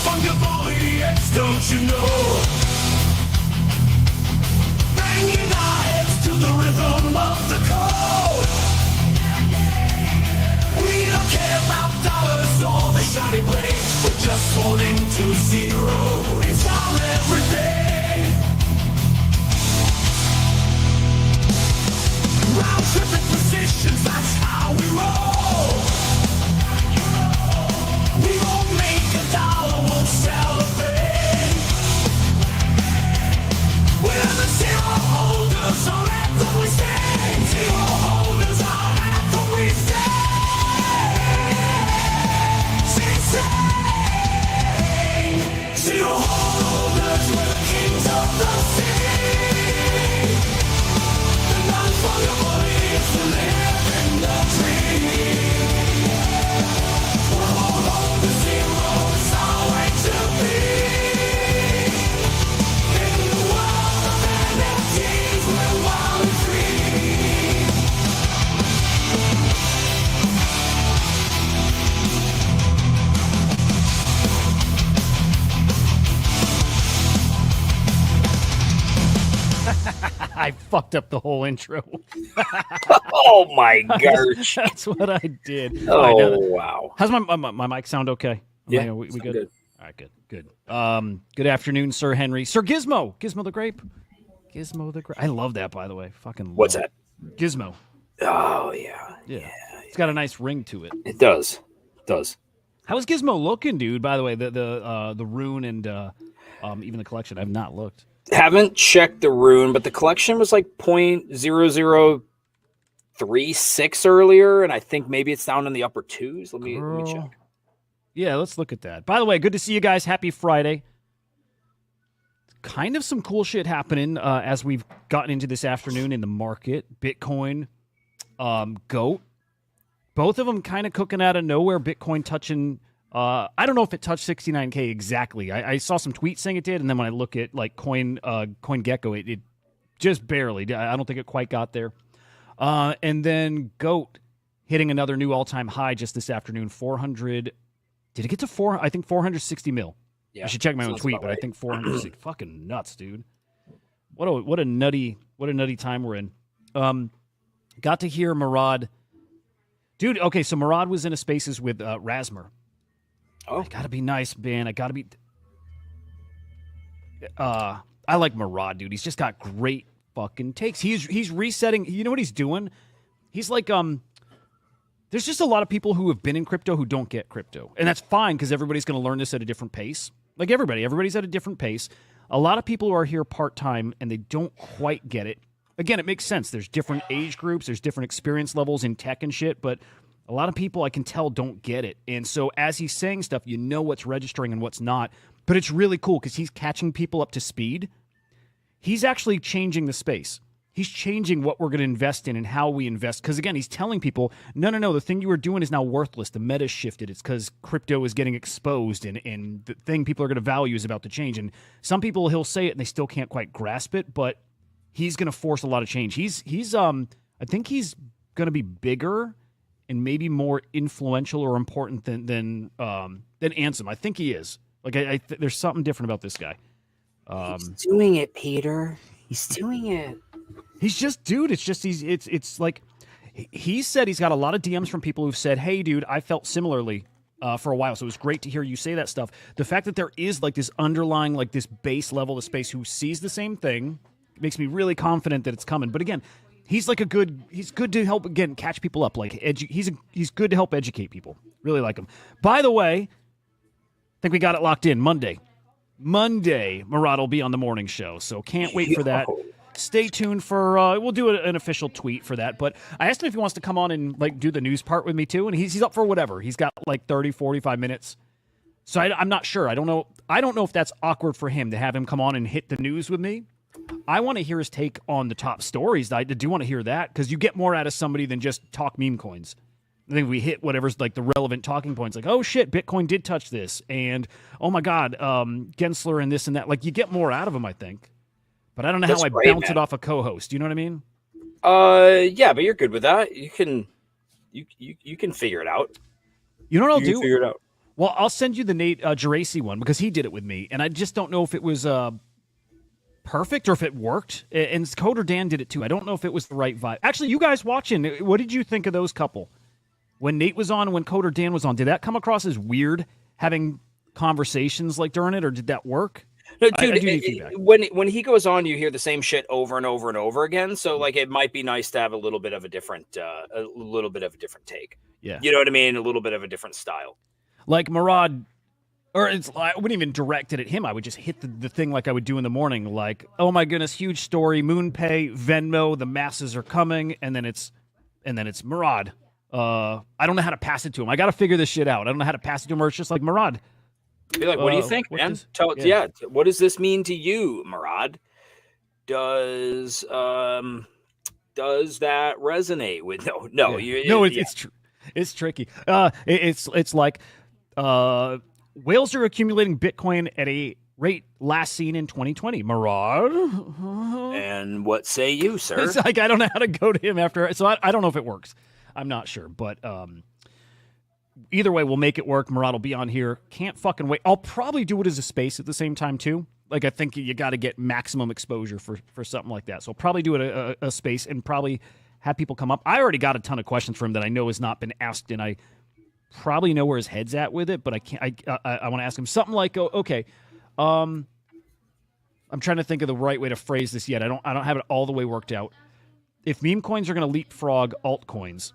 Non-fungible ETH, don't you know? Banging our heads to the rhythm of the code. We don't care about dollars or the shiny blades. We're just holding to zero. It's our everything. Round tripping positions, that's how we roll. We won't make $1, won't sell a thing. We're the zero holders, our anthem we sing. Zero holders, our anthem we sing. Zero holders, we're the kings of the sea. The non-fungible is the living the dream. We're all on the zero, it's our way to be. In the world of NFTs, we're wild and free. I fucked up the whole intro. Oh my gosh. That's what I did. Oh, All right, wow. how's my mic sound okay? Yeah, we sound good? good. All right, good. Good afternoon, Sir Henry. Sir Gizmo. Gizmo the Grape. Gizmo the Grape. I love that, by the way. Fucking What's love that? it. Gizmo. Oh, yeah. Yeah. It's got a nice ring to it. It does. It does. How is Gizmo looking, dude? By the way, the rune and even the collection. I've not looked. Haven't checked the rune, but the collection was like 0.0036 earlier, and I think maybe it's down in the upper twos. Let me check. Yeah, let's look at that. By the way, good to see you guys. Happy Friday. Kind of some cool shit happening as we've gotten into this afternoon in the market. Bitcoin, GOAT. Both of them kind of cooking out of nowhere. Bitcoin touching, I don't know if it touched 69K exactly. I saw some tweets saying it did, and then when I look at like CoinGecko, it just barely. I don't think it quite got there. And then GOAT hitting another new all-time high just this afternoon, 400. Did it get to 4? I think 460 mil. Yeah, I should check my own tweet, but right. I think 460. Fucking nuts, dude. What a nutty time we're in. Got to hear Murad. Dude, okay, so Murad was in a spaces with Rasmer. Oh. I gotta be nice, man. I gotta be. I like Murad, dude. He's just got great fucking takes. He's resetting. You know what he's doing? He's like there's just a lot of people who have been in crypto who don't get crypto, and that's fine because everybody's going to learn this at a different pace. Like everybody's at a different pace. A lot of people who are here part time and they don't quite get it. Again, it makes sense. There's different age groups, there's different experience levels in tech and shit, but a lot of people I can tell don't get it. And so as he's saying stuff, you know what's registering and what's not. But it's really cool because he's catching people up to speed. He's actually changing the space. He's changing what we're going to invest in and how we invest. Because, again, he's telling people, no, the thing you were doing is now worthless. The meta's shifted. It's because crypto is getting exposed, and the thing people are going to value is about to change. And some people, he'll say it, and they still can't quite grasp it, but he's going to force a lot of change. He's I think he's going to be bigger and maybe more influential or important than Ansem. I think he is. Like, there's something different about this guy. He's doing it, Peter. He's doing it. He's just, dude, it's like, he said he's got a lot of DMs from people who've said, hey, dude, I felt similarly for a while. So it was great to hear you say that stuff. The fact that there is like this underlying, like this base level of space who sees the same thing makes me really confident that it's coming. But again, he's good to help, again, catch people up. Like, he's good to help educate people. Really like him. By the way, I think we got it locked in. Monday, Murad will be on the morning show. So can't wait for that. Stay tuned for, we'll do an official tweet for that. But I asked him if he wants to come on and like do the news part with me too. And he's up for whatever. He's got like 30, 45 minutes. So I'm not sure. I don't know if that's awkward for him to have him come on and hit the news with me. I want to hear his take on the top stories. I do want to hear that because you get more out of somebody than just talk meme coins. I think we hit whatever's like the relevant talking points, like, oh shit, Bitcoin did touch this, and oh my god, Gensler and this and that. Like, you get more out of them, I think. But I don't know how I bounce it off a co-host. You know what I mean? Yeah, but you're good with that. You can figure it out. You know what I'll do? Figure it out. Well, I'll send you the Nate Geraci one because he did it with me, and I just don't know if it was perfect or if it worked. And Coder Dan did it too. I don't know if it was the right vibe. Actually, you guys watching, what did you think of those couple? When Nate was on and when Coder Dan was on, did that come across as weird having conversations like during it, or did that work? No, dude, I do need feedback. when he goes on, you hear the same shit over and over and over again. So like, it might be nice to have a little bit of a different take. Yeah, you know what I mean? A little bit of a different style. Like Murad, or I wouldn't even direct it at him. I would just hit the thing like I would do in the morning. Like, oh my goodness, huge story, MoonPay, Venmo, the masses are coming, and then it's Murad. I don't know how to pass it to him. I got to figure this shit out. I don't know how to pass it to him. Or it's just like Murad. Be like, what do you think, man? What does this mean to you, Murad? Does that resonate with? No. It's true. It's tricky. It's like whales are accumulating Bitcoin at a rate last seen in 2020. Murad, and what say you, sir? It's like I don't know how to go to him after. So I don't know if it works. I'm not sure, but either way, we'll make it work. Murad will be on here. Can't fucking wait. I'll probably do it as a space at the same time too. Like I think you got to get maximum exposure for something like that. So I'll probably do it a space and probably have people come up. I already got a ton of questions from him that I know has not been asked, and I probably know where his head's at with it. But I can't. I want to ask him something like, okay, I'm trying to think of the right way to phrase this yet. I don't have it all the way worked out. If meme coins are going to leapfrog altcoins,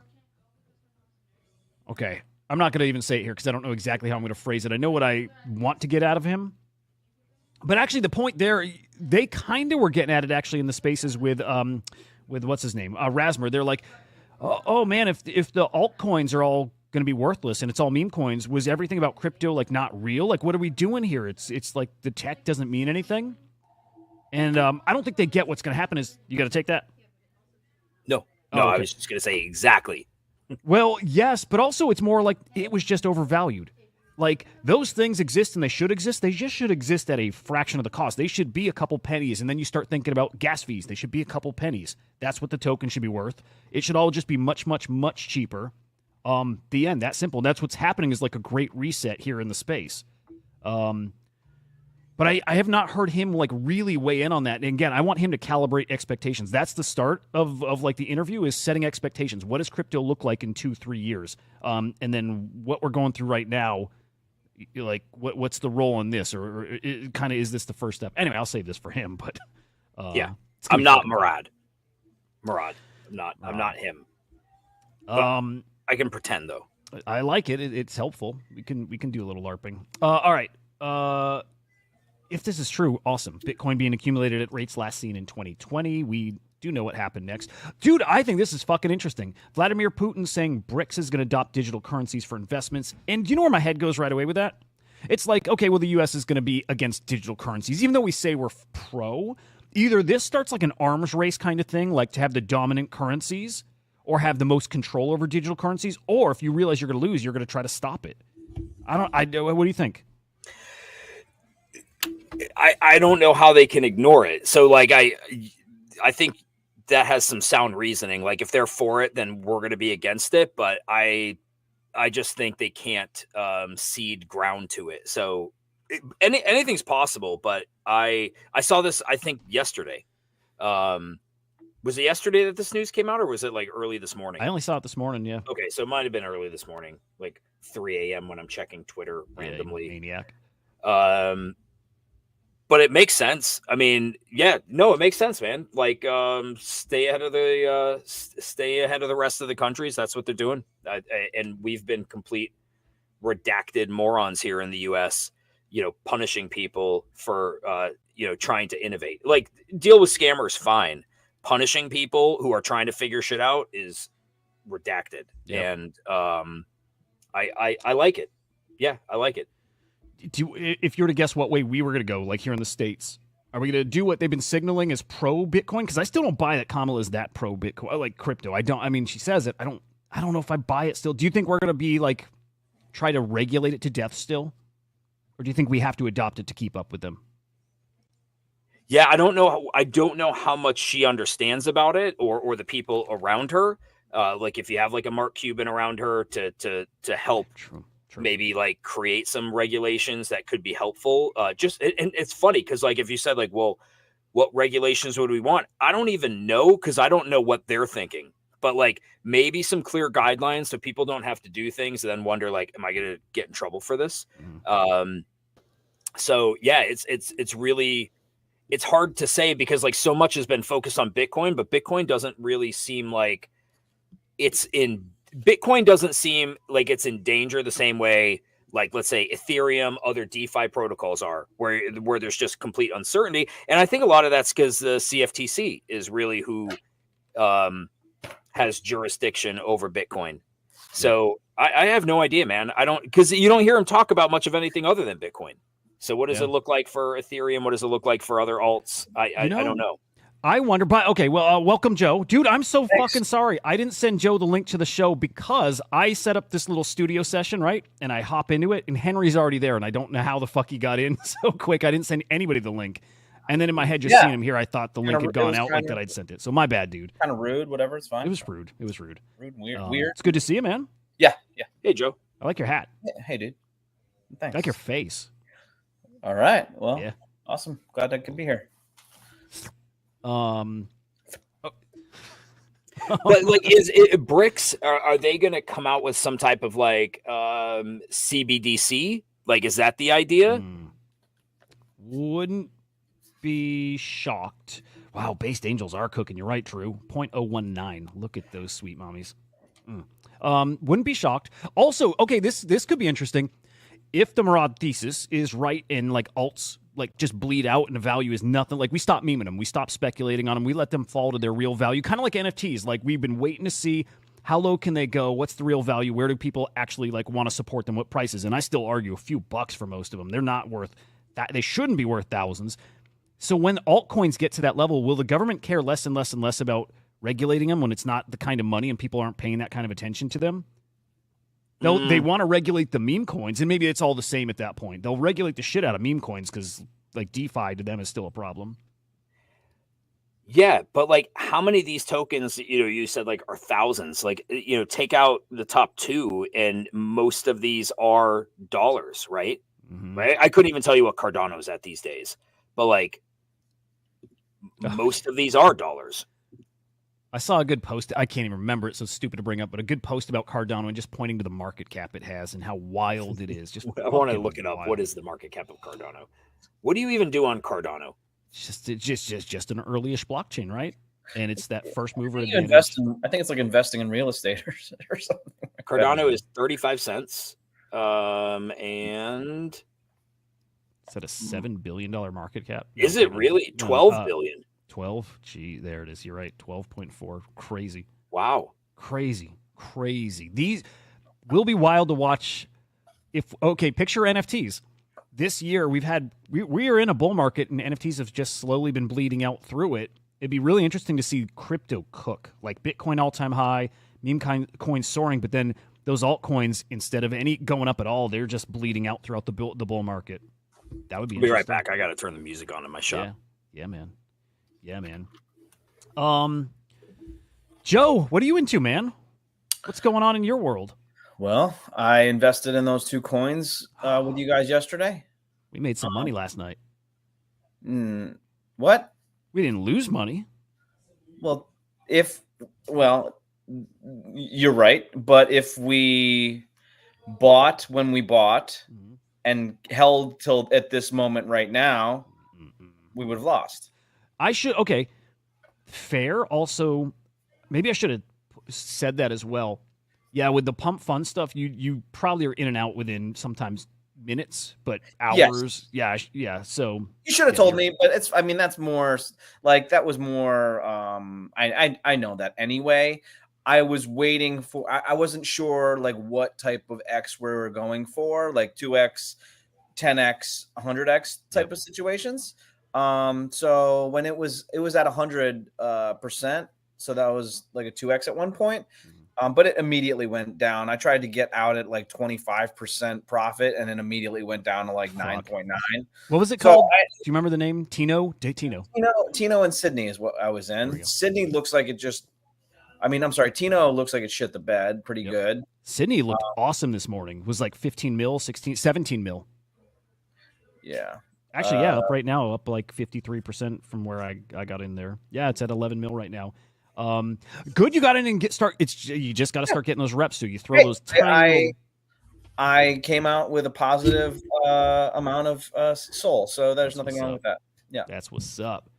okay. I'm not going to even say it here because I don't know exactly how I'm going to phrase it. I know what I want to get out of him. But actually, the point there, they kind of were getting at it actually in the spaces with what's his name, Rasmer. They're like, oh man, if the altcoins are all going to be worthless and it's all meme coins, was everything about crypto like not real? Like, what are we doing here? It's like the tech doesn't mean anything. And I don't think they get what's going to happen. Is you got to take that? No, okay. I was just going to say exactly. Well, yes, but also it's more like it was just overvalued. Like, those things exist and they should exist. They just should exist at a fraction of the cost. They should be a couple pennies, and then you start thinking about gas fees. They should be a couple pennies. That's what the token should be worth. It should all just be much, much, much cheaper. The end, that simple. That's what's happening is like a great reset here in the space. But I have not heard him like really weigh in on that. And again, I want him to calibrate expectations. That's the start of like the interview is setting expectations. What does crypto look like in 2-3 years? And then what we're going through right now, like what's the role in this? Or it kind of is this the first step? Anyway, I'll save this for him. But yeah, I'm not Murad. I'm not him. But I can pretend though. I like it. It's helpful. We can do a little LARPing. All right. If this is true, awesome. Bitcoin being accumulated at rates last seen in 2020. We do know what happened next. Dude, I think this is fucking interesting. Vladimir Putin saying BRICS is going to adopt digital currencies for investments. And do you know where my head goes right away with that? It's like, okay, well, the U.S. is going to be against digital currencies, even though we say we're pro. Either this starts like an arms race kind of thing, like to have the dominant currencies or have the most control over digital currencies. Or if you realize you're going to lose, you're going to try to stop it. What do you think? I don't know how they can ignore it. So like I think that has some sound reasoning. Like if they're for it, then we're going to be against it. But I just think they can't cede ground to it. So anything's possible. But I saw this, I think yesterday. Was it yesterday that this news came out, or was it like early this morning? I only saw it this morning. Yeah. Okay, so it might have been early this morning, like 3 a.m. when I'm checking Twitter randomly. Maniac. But it makes sense. I mean, yeah, no, it makes sense, man. Like, stay ahead of the rest of the countries. That's what they're doing. And we've been complete redacted morons here in the U.S. Punishing people for trying to innovate. Like, deal with scammers, fine. Punishing people who are trying to figure shit out is redacted. Yep. And I like it. Yeah, I like it. If you were to guess what way we were going to go, like here in the States, are we going to do what they've been signaling as pro Bitcoin? Because I still don't buy that Kamala is that pro Bitcoin, like crypto. I mean, she says it. I don't know if I buy it still. Do you think we're going to be like, try to regulate it to death still? Or do you think we have to adopt it to keep up with them? Yeah, I don't know how much she understands about it or the people around her. Like if you have like a Mark Cuban around her to help. True. maybe like create some regulations that could be helpful. And it's funny because like if you said like, well, what regulations would we want? I don't even know because I don't know what they're thinking. But like maybe some clear guidelines so people don't have to do things and then wonder like, am I going to get in trouble for this? So yeah, it's really, it's hard to say because like so much has been focused on Bitcoin, but Bitcoin doesn't really seem like Bitcoin doesn't seem like it's in danger the same way like let's say Ethereum, other DeFi protocols are, where there's just complete uncertainty. And I think a lot of that's because the CFTC is really who has jurisdiction over Bitcoin. So I have no idea, man. Because you don't hear him talk about much of anything other than Bitcoin. So what does it look like for Ethereum? What does it look like for other alts? I don't know. I wonder, but okay, well, welcome, Joe. Dude, I'm so fucking sorry. I didn't send Joe the link to the show because I set up this little studio session, right? And I hop into it, and Henry's already there, and I don't know how the fuck he got in so quick. I didn't send anybody the link. And then in my head, just seeing him here, I thought the link had gone out like that I'd sent it. So my bad, dude. Kind of rude, whatever, it's fine. It was rude. It was rude. Rude and weird. It's good to see you, man. Yeah. Hey, Joe. I like your hat. Hey, dude. Thanks. I like your face. All right. Well, awesome. Glad I could be here. But like, is it Bricks? Are they going to come out with some type of like CBDC? Like, is that the idea? Wouldn't be shocked. Wow, based angels are cooking. You're right, Drew. 0.019. Look at those sweet mommies. Wouldn't be shocked. Also, okay, this could be interesting. If the Murad thesis is right and like alts like just bleed out and the value is nothing, like we stop memeing them, we stop speculating on them, we let them fall to their real value, kind of like NFTs. Like we've been waiting to see how low can they go, what's the real value, where do people actually like want to support them, what prices. And I still argue a few bucks for most of them. They're not worth that. They shouldn't be worth thousands. So when altcoins get to that level, will the government care less and less and less about regulating them when it's not the kind of money and people aren't paying that kind of attention to them? They want to regulate the meme coins, and maybe it's all the same at that point. They'll regulate the shit out of meme coins because like DeFi to them is still a problem. Yeah, but like how many of these tokens, you said like are thousands, like, take out the top two and most of these are dollars, right? Right. I couldn't even tell you what Cardano is at these days, but like most of these are dollars. I saw a good post. I can't even remember it, so it's stupid to bring up, but a good post about Cardano and just pointing to the market cap it has and how wild it is. Just I want to look it up. Wild. What is the market cap of Cardano? What do you even do on Cardano? It's just an early-ish blockchain, right? And it's that first mover advantage. I think it's like investing in real estate or something. Like Cardano is 35 cents. And it's at a $7 billion market cap. Is it really 12 billion? 12. Gee, there it is. You're right. 12.4. Crazy. Wow. Crazy. These will be wild to watch. Picture NFTs. This year we are in a bull market and NFTs have just slowly been bleeding out through it. It'd be really interesting to see crypto cook, like Bitcoin all-time high, meme coins soaring, but then those altcoins, instead of any going up at all, they're just bleeding out throughout the bull market. That would be interesting. Be right back. I got to turn the music on in my shop. Yeah, man. Joe, what are you into, man? What's going on in your world? Well, I invested in those two coins with you guys yesterday. We made some money last night. What? We didn't lose money. Well, you're right. But if we bought when we bought and held till at this moment right now, we would have lost. Okay. Fair. Also, maybe I should have said that as well. Yeah, with the pump fund stuff, you probably are in and out within sometimes minutes, but hours. Yes. Yeah. So you should have told me, but that's more like that was more. I know that anyway. I was waiting for. I wasn't sure like what type of X we were going for, like 2x, 10x, 100x type of situations. So when it was at 100%, so that was like a 2x at one point. But it immediately went down. I tried to get out at like 25% profit, and then immediately went down to like 9.9. What was it called? Do you remember the name? Tino and Sydney is what I was in. Sydney looks like it just. Tino looks like it shit the bed pretty good. Sydney looked awesome this morning. It was like 15 mil, 16, 17 mil. Yeah. Actually, yeah, up right now, up like 53% from where I got in there. Yeah, it's at 11 mil right now. Good, you got in and you just got to start getting those reps. So you throw those tiny. I came out with a positive amount of soul, so there's nothing wrong with that. Yeah, that's what's up.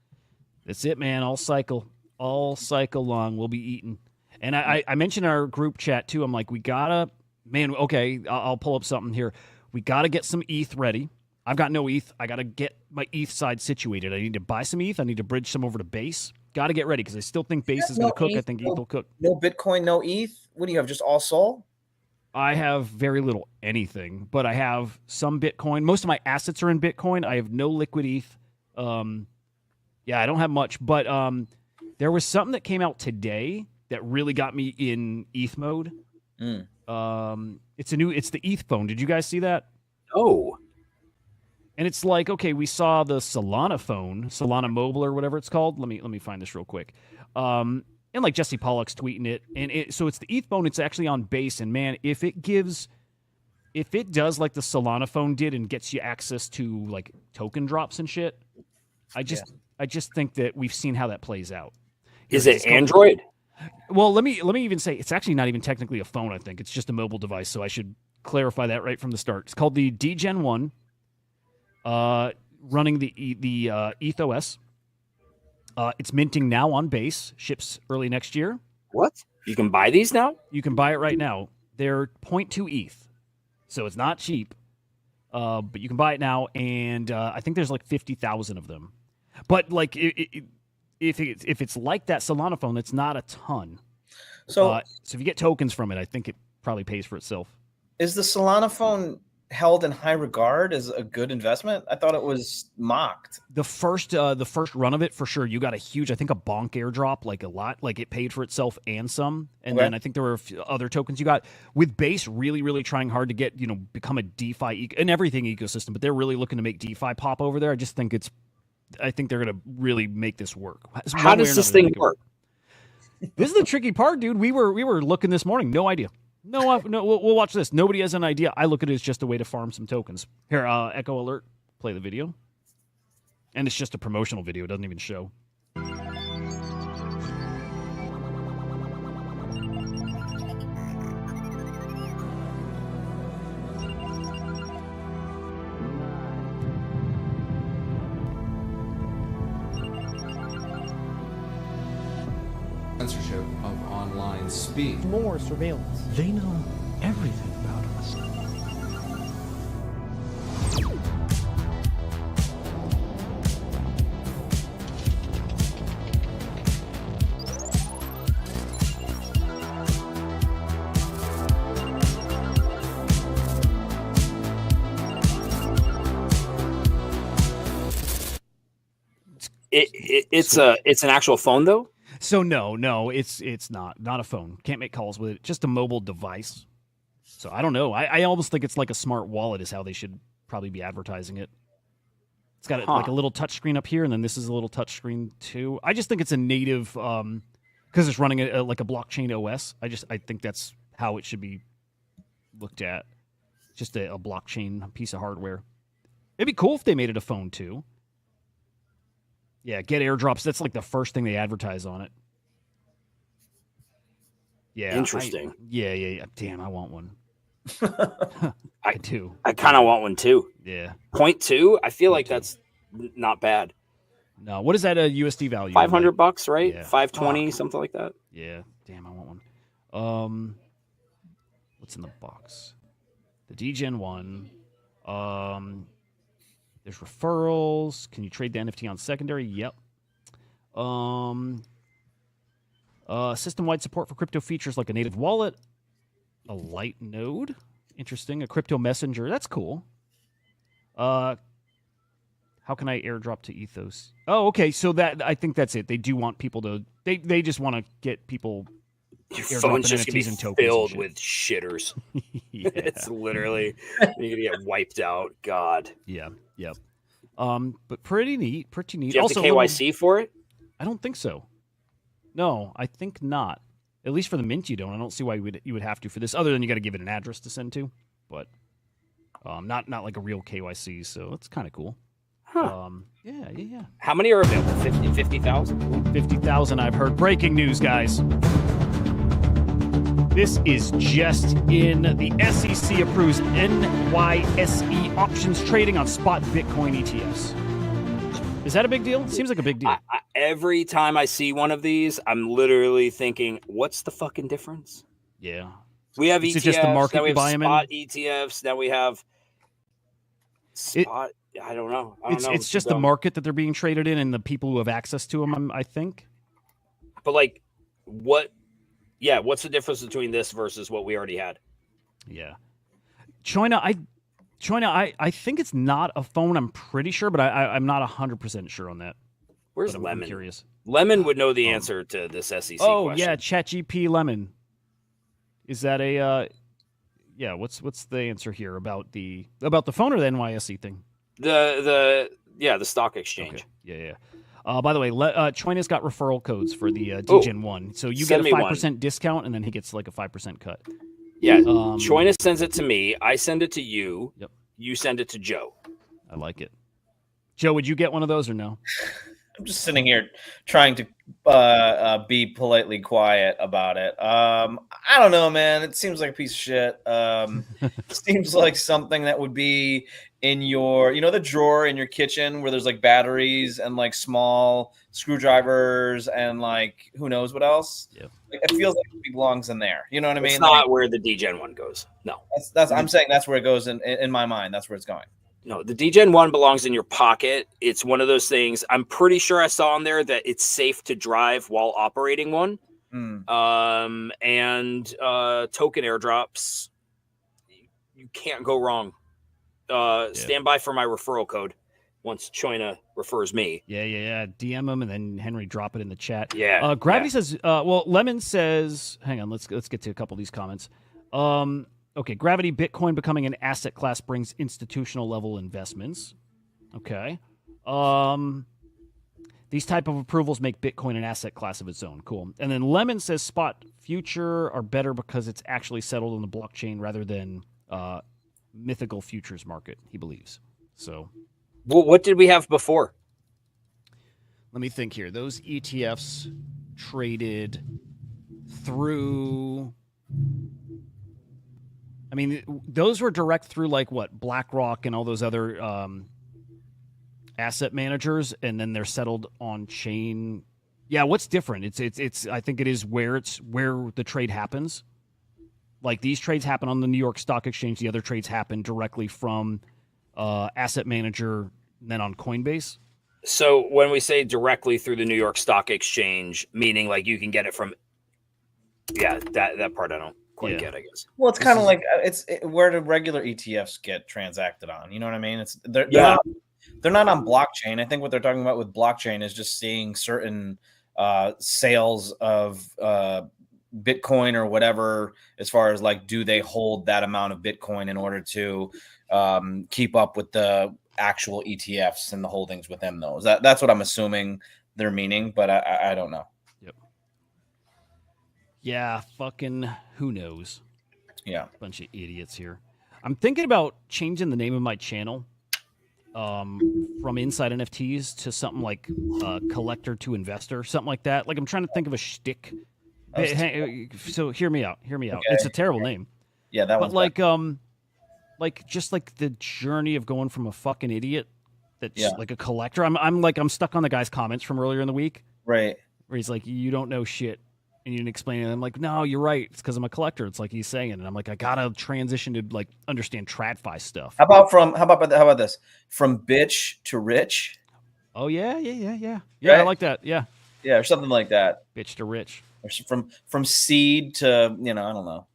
That's it, man. All cycle long, we'll be eating. And I mentioned in our group chat too. I'm like, we gotta, man. Okay, I'll pull up something here. We gotta get some ETH ready. I've got no ETH. I gotta get my ETH side situated. I need to buy some ETH. I need to bridge some over to Base. Got to get ready because I still think Base is going to cook. I think ETH will cook. No Bitcoin, no ETH. What do you have? Just all Sol? I have very little anything, but I have some Bitcoin. Most of my assets are in Bitcoin. I have no liquid ETH. Yeah, I don't have much, but there was something that came out today that really got me in ETH mode. It's the ETH phone. Did you guys see that? Oh. And it's like, okay, we saw the Solana phone, Solana Mobile or whatever it's called. Let me find this real quick. And like Jesse Pollock's tweeting it, and so it's the ETH phone. It's actually on Base, and man, if it does like the Solana phone did and gets you access to like token drops and shit, I just think that we've seen how that plays out. Is it Android? Well, let me even say it's actually not even technically a phone. I think it's just a mobile device. So I should clarify that right from the start. It's called the Dgen 1. Running the ETH OS. It's minting now on Base. Ships early next year. What? You can buy these now? You can buy it right now. They're 0.2 ETH, so it's not cheap. But you can buy it now, and I think there's like 50,000 of them. But like, if it's like that Solana phone, it's not a ton. So if you get tokens from it, I think it probably pays for itself. Is the Solana phone held in high regard as a good investment? I thought it was mocked. The first run of it, for sure, you got a huge, I think a bonk airdrop, like a lot, like it paid for itself and some. And then I think there were a few other tokens you got with Base really, really trying hard to get, become a DeFi and everything ecosystem, but they're really looking to make DeFi pop over there. I think they're going to really make this work. How does this thing work? This is the tricky part, dude. We were looking this morning. No idea. No, we'll watch this. Nobody has an idea. I look at it as just a way to farm some tokens. Here, Echo Alert, play the video. And it's just a promotional video. It doesn't even show. Censorship of online speech. More surveillance. They know everything about us. It's an actual phone though? So no, it's not a phone. Can't make calls with it. Just a mobile device. So I don't know. I almost think it's like a smart wallet is how they should probably be advertising it. It's got like a little touch screen up here, and then this is a little touch screen too. I just think it's a native because it's running like a blockchain OS. I think that's how it should be looked at. Just a blockchain piece of hardware. It'd be cool if they made it a phone too. Yeah, get airdrops. That's like the first thing they advertise on it. Yeah. Interesting. Yeah. Damn, I want one. I do. I kind of want one too. Yeah. 0.2? I feel like that's not bad. No, what is that a USD value? $500, right? Yeah. 520, something like that. Yeah. Damn, I want one. What's in the box? The Dgen 1. There's referrals. Can you trade the NFT on secondary? Yep. System-wide support for crypto features like a native wallet, a light node. Interesting. A crypto messenger. That's cool. How can I airdrop to Ethos? Oh, okay. So I think that's it. They do want people to. They just want to get people. Your phone's just gonna be filled with shitters. Yeah. It's literally you're gonna get wiped out. God. Yeah. Yep. But pretty neat. Pretty neat. Do you have also, to KYC for it? I don't think so. No, I think not. At least for the mint, you don't. I don't see why you would have to for this, other than you got to give it an address to send to. But not like a real KYC, so it's kind of cool. Huh. Yeah. How many are available? 50,000? 50,000, I've heard. Breaking news, guys. This is just in. The SEC approves NYSE options trading on spot Bitcoin ETFs. Is that a big deal? Seems like a big deal. Every time I see one of these, I'm literally thinking, what's the fucking difference? Yeah. We have Is ETFs, it just the market now we you have buy 'em in? spot ETFs, now we have spot. I don't know. It's just the market that they're being traded in and the people who have access to them, I think. But like, what? Yeah, what's the difference between this versus what we already had? Yeah. China, I think it's not a phone, I'm pretty sure, but I'm not 100% sure on that. Where's I'm Lemon? curious. Lemon would know the answer to this SEC Oh, question. yeah, ChatGPT Lemon. Is that a yeah, what's the answer here about the phone or the NYSE thing? The stock exchange. Okay. Yeah. By the way, China's got referral codes for the DGen 1. So you get a 5% discount, and then he gets like a 5% cut. Yeah. Choina sends it to me. I send it to you. Yep. You send it to Joe. I like it. Joe, would you get one of those or no? I'm just sitting here trying to be politely quiet about it. I don't know, man. It seems like a piece of shit. Seems like something that would be in your, the drawer in your kitchen where there's like batteries and like small screwdrivers and like who knows what else. Yeah. Like, it feels like it belongs in there. You know what I mean? It's not where the DGen 1 goes. No. That's I'm saying that's where it goes in my mind. That's where it's going. No, the DGen 1 belongs in your pocket. It's one of those things. I'm pretty sure I saw on there that it's safe to drive while operating one. And token airdrops, you can't go wrong. Stand by for my referral code once Choina refers me. Yeah. DM him and then Henry drop it in the chat. Yeah. Gravity says, Lemon says, hang on, let's get to a couple of these comments. Okay, Gravity, Bitcoin becoming an asset class brings institutional level investments. Okay. These type of approvals make Bitcoin an asset class of its own. Cool. And then Lemon says spot future are better because it's actually settled on the blockchain rather than mythical futures market, he believes. So, well, what did we have before? Let me think here. Those ETFs traded through... I mean, those were direct through like what, BlackRock and all those other asset managers, and then they're settled on chain. Yeah, what's different? It's. I think it is where the trade happens. Like these trades happen on the New York Stock Exchange. The other trades happen directly from asset manager, and then on Coinbase. So when we say directly through the New York Stock Exchange, meaning like you can get it from, that part I don't quite get, I guess. Well, it's kind of like where the regular ETFs get transacted on. You know what I mean? They're not on blockchain. I think what they're talking about with blockchain is just seeing certain sales of Bitcoin or whatever, as far as like, do they hold that amount of Bitcoin in order to keep up with the actual ETFs and the holdings within those? That's what I'm assuming they're meaning, but I don't know. Yep. Yeah, fucking who knows? Yeah. Bunch of idiots here. I'm thinking about changing the name of my channel from Inside NFTs to something like Collector to Investor, something like that. Like I'm trying to think of a shtick. So hear me out. Okay. It's a terrible name. Yeah, that was. But like just like the journey of going from a fucking idiot that's like a collector. I'm stuck on the guy's comments from earlier in the week. Right. Where he's like, you don't know shit. And you didn't explain it. I'm like, no, you're right. It's because I'm a collector. It's like he's saying. And I'm like, I gotta transition to like understand TradFi stuff. How about this? From bitch to rich? Oh yeah. Right? I like that. Yeah, or something like that. Bitch to rich. Or from seed to I don't know.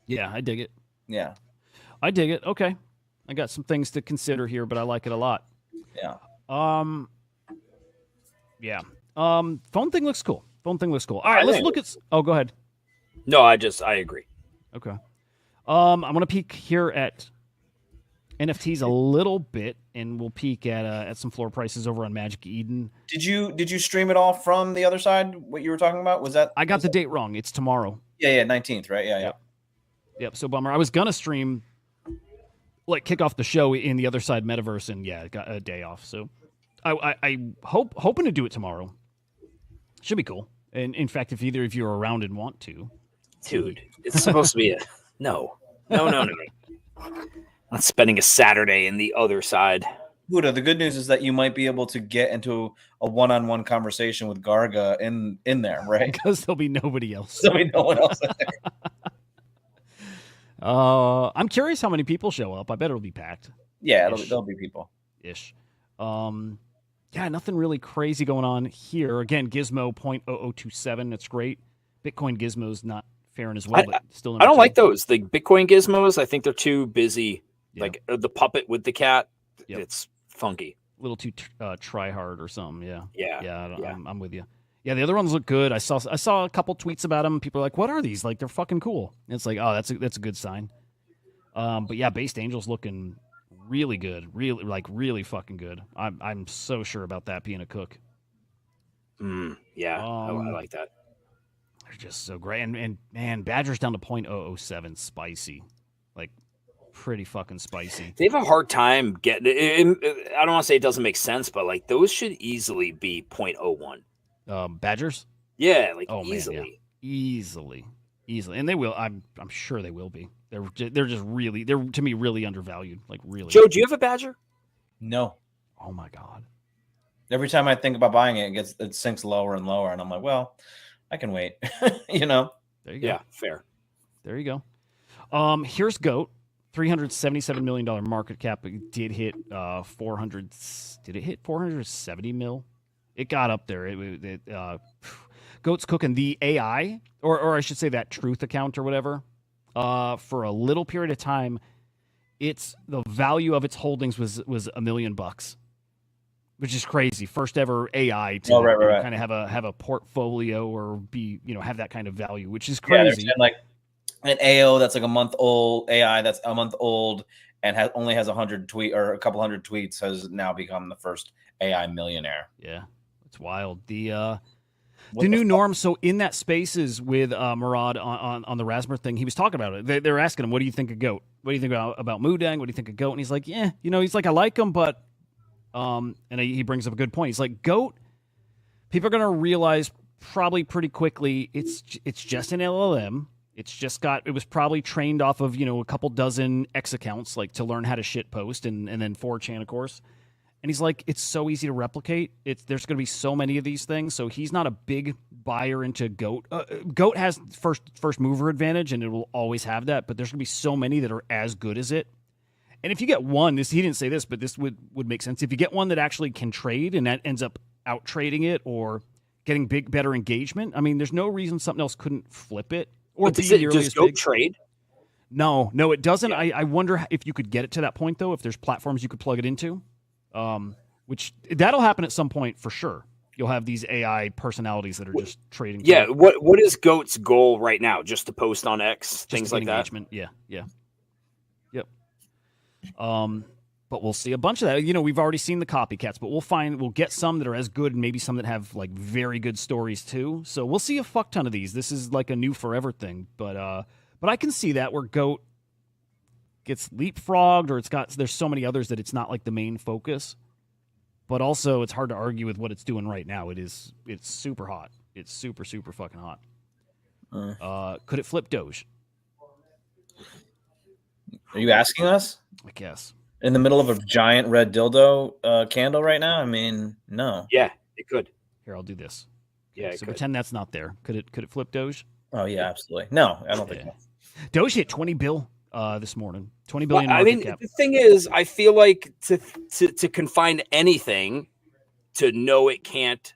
Yeah, I dig it. Yeah, I dig it. Okay, I got some things to consider here, but I like it a lot. Yeah. Yeah. Phone thing looks cool. All right, let's look at. Oh, go ahead. No, I agree. Okay. I'm gonna peek here at NFTs a little bit, and we'll peek at some floor prices over on Magic Eden. Did you stream it all from the other side? What you were talking about was that? I got the date wrong. It's tomorrow. Yeah, 19th, right? Yeah. Yep. So bummer. I was gonna stream, like, kick off the show in the other side metaverse, and yeah, got a day off. So I hoping to do it tomorrow. Should be cool. And in fact, if either of you are around and want to, Dude, it's supposed to be no. Not spending a Saturday in the other side. Hudah, the good news is that you might be able to get into a one-on-one conversation with Garga in there, right? because there'll be nobody else. There'll be no one else in there. I'm curious how many people show up. I bet it'll be packed. Yeah, there'll be people. Ish. Yeah, nothing really crazy going on here. Again, Gizmo 0.0027. That's great. Bitcoin Gizmo's not faring as well, but still. I don't like those. The Bitcoin Gizmos, I think they're too busy. Yeah. Like the puppet with the cat, it's funky. A little too try hard or something. Yeah. I'm with you. Yeah, the other ones look good. I saw a couple tweets about them. People are like, "What are these? Like, they're fucking cool." And it's like, oh, that's a good sign. But yeah, Based Angel's looking really good. Really fucking good. I'm so sure about that being a cook. Yeah, I like that. They're just so great. And man, Badger's down to 0.007, spicy. Like, pretty fucking spicy. They have a hard time getting it. I don't want to say it doesn't make sense, but like those should easily be 0.01. Badgers? Yeah, like easily. Man, yeah. Easily. And they will. I'm sure they will be. They're just really, they're to me really undervalued. Like, really. Joe, do you have a Badger? No. Oh my God. Every time I think about buying it, it sinks lower and lower, and I'm like, well, I can wait. You know. There you go. Yeah, fair. There you go. Here's Goat. $377 million market cap. It did hit 400. Did it hit 470 mil? It got up there. Goat's cooking the AI, or I should say that Truth account or whatever. For a little period of time, the value of its holdings was $1 million, which is crazy. First ever AI to kind of have a portfolio or be have that kind of value, which is crazy. Yeah, like an AO that's like a month old, AI that's a month old and only has 100 tweet or a couple hundred tweets has now become the first AI millionaire. Yeah, it's wild. The new norm. So in that Spaces with Murad on the Rasmer thing, he was talking about it. They're asking him, "What do you think of Goat? What do you think about Mudang? What do you think of Goat?" And he's like, "Yeah, he's like, I like him, but and he brings up a good point. He's like, Goat. People are gonna realize probably pretty quickly it's just an LLM. It was probably trained off of a couple dozen X accounts, like, to learn how to shit post and then 4chan, of course." And he's like, it's so easy to replicate. There's going to be so many of these things. So he's not a big buyer into Goat. Goat has first mover advantage, and it will always have that. But there's going to be so many that are as good as it. And if you get one, he didn't say this, but this would make sense. If you get one that actually can trade and that ends up out trading it or getting better engagement, I mean, there's no reason something else couldn't flip it or be nearly as big. Does Goat trade? No, it doesn't. Yeah. I wonder if you could get it to that point, though, if there's platforms you could plug it into. Which that'll happen at some point for sure. You'll have these AI personalities that are just trading. Yeah. What is Goat's goal right now? Just to post on X, just things like engagement. That. Yeah. Yep. But we'll see a bunch of that. We've already seen the copycats, but we'll get some that are as good and maybe some that have like very good stories too. So we'll see a fuck ton of these. This is like a new forever thing, but I can see that where Goat gets leapfrogged, or there's so many others that it's not like the main focus. But also, it's hard to argue with what it's doing right now. It's super hot. It's super, super fucking hot. Could it flip Doge? Are you asking us? I guess. In the middle of a giant red dildo candle right now? I mean, no. Yeah, it could. Here, I'll do this. Yeah, so pretend that's not there. Could it flip Doge? Oh yeah, absolutely. No, I don't think so. Doge hit 20 bill this morning. 20 billion market cap. The thing is, I feel like to confine anything, to know it can't.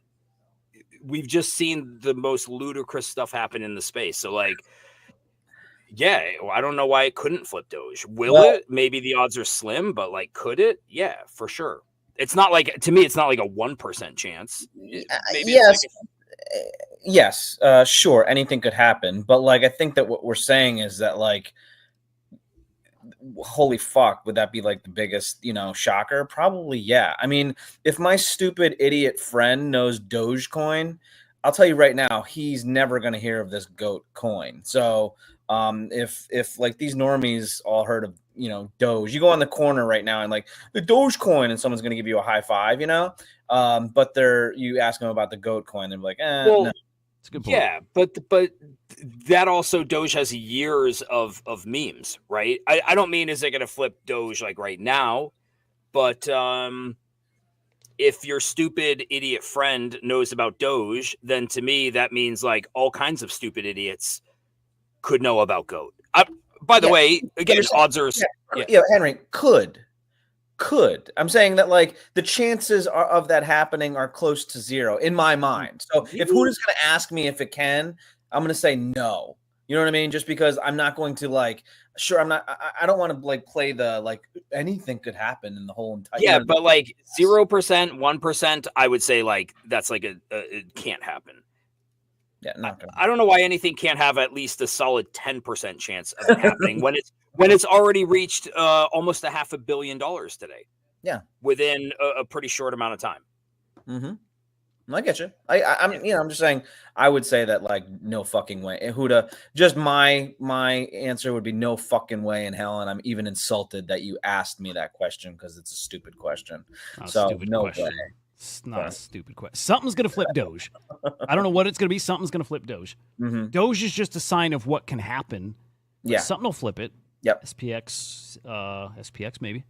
We've just seen the most ludicrous stuff happen in the space. So, like, yeah, I don't know why it couldn't flip Doge. Will it? Maybe the odds are slim, but like, could it? Yeah, for sure. It's not like, to me, it's not like a 1% chance. Maybe yes. Yes, sure, anything could happen. But like, I think that what we're saying is that like holy fuck, would that be like the biggest, shocker? Probably, yeah. I mean, if my stupid idiot friend knows Dogecoin, I'll tell you right now, he's never going to hear of this goat coin. So if like these normies all heard of, Doge, you go on the corner right now and like the Dogecoin, and someone's going to give you a high five, but you ask them about the goat coin, they're like, Well, no. It's a good point. yeah, but that also Doge has years of memes, right? I don't mean is it going to flip Doge like right now, but if your stupid idiot friend knows about Doge, then to me that means like all kinds of stupid idiots could know about goat. By the way, again, odds are Henry, could. I'm saying that like the chances of that happening are close to zero in my mind. So if Hudah's going to ask me if it can, I'm going to say no. You know what I mean? Just because I'm not going to like, sure, I'm not, I don't want to like play the like anything could happen in the whole entire. Yeah, but like 0%, 1%, I would say like that's like it can't happen. Yeah, not gonna. I don't know why anything can't have at least a solid 10% chance of it happening when it's already reached almost $500 million today. Yeah, within a pretty short amount of time. Mm-hmm. I get you. I'm just saying. I would say that like no fucking way. Hudah, just my answer would be no fucking way in hell, and I'm even insulted that you asked me that question because it's a stupid question. No way. It's not a stupid question. Something's going to flip Doge. I don't know what it's going to be. Something's going to flip Doge. Mm-hmm. Doge is just a sign of what can happen. Yeah. Something will flip it. Yep. SPX, maybe.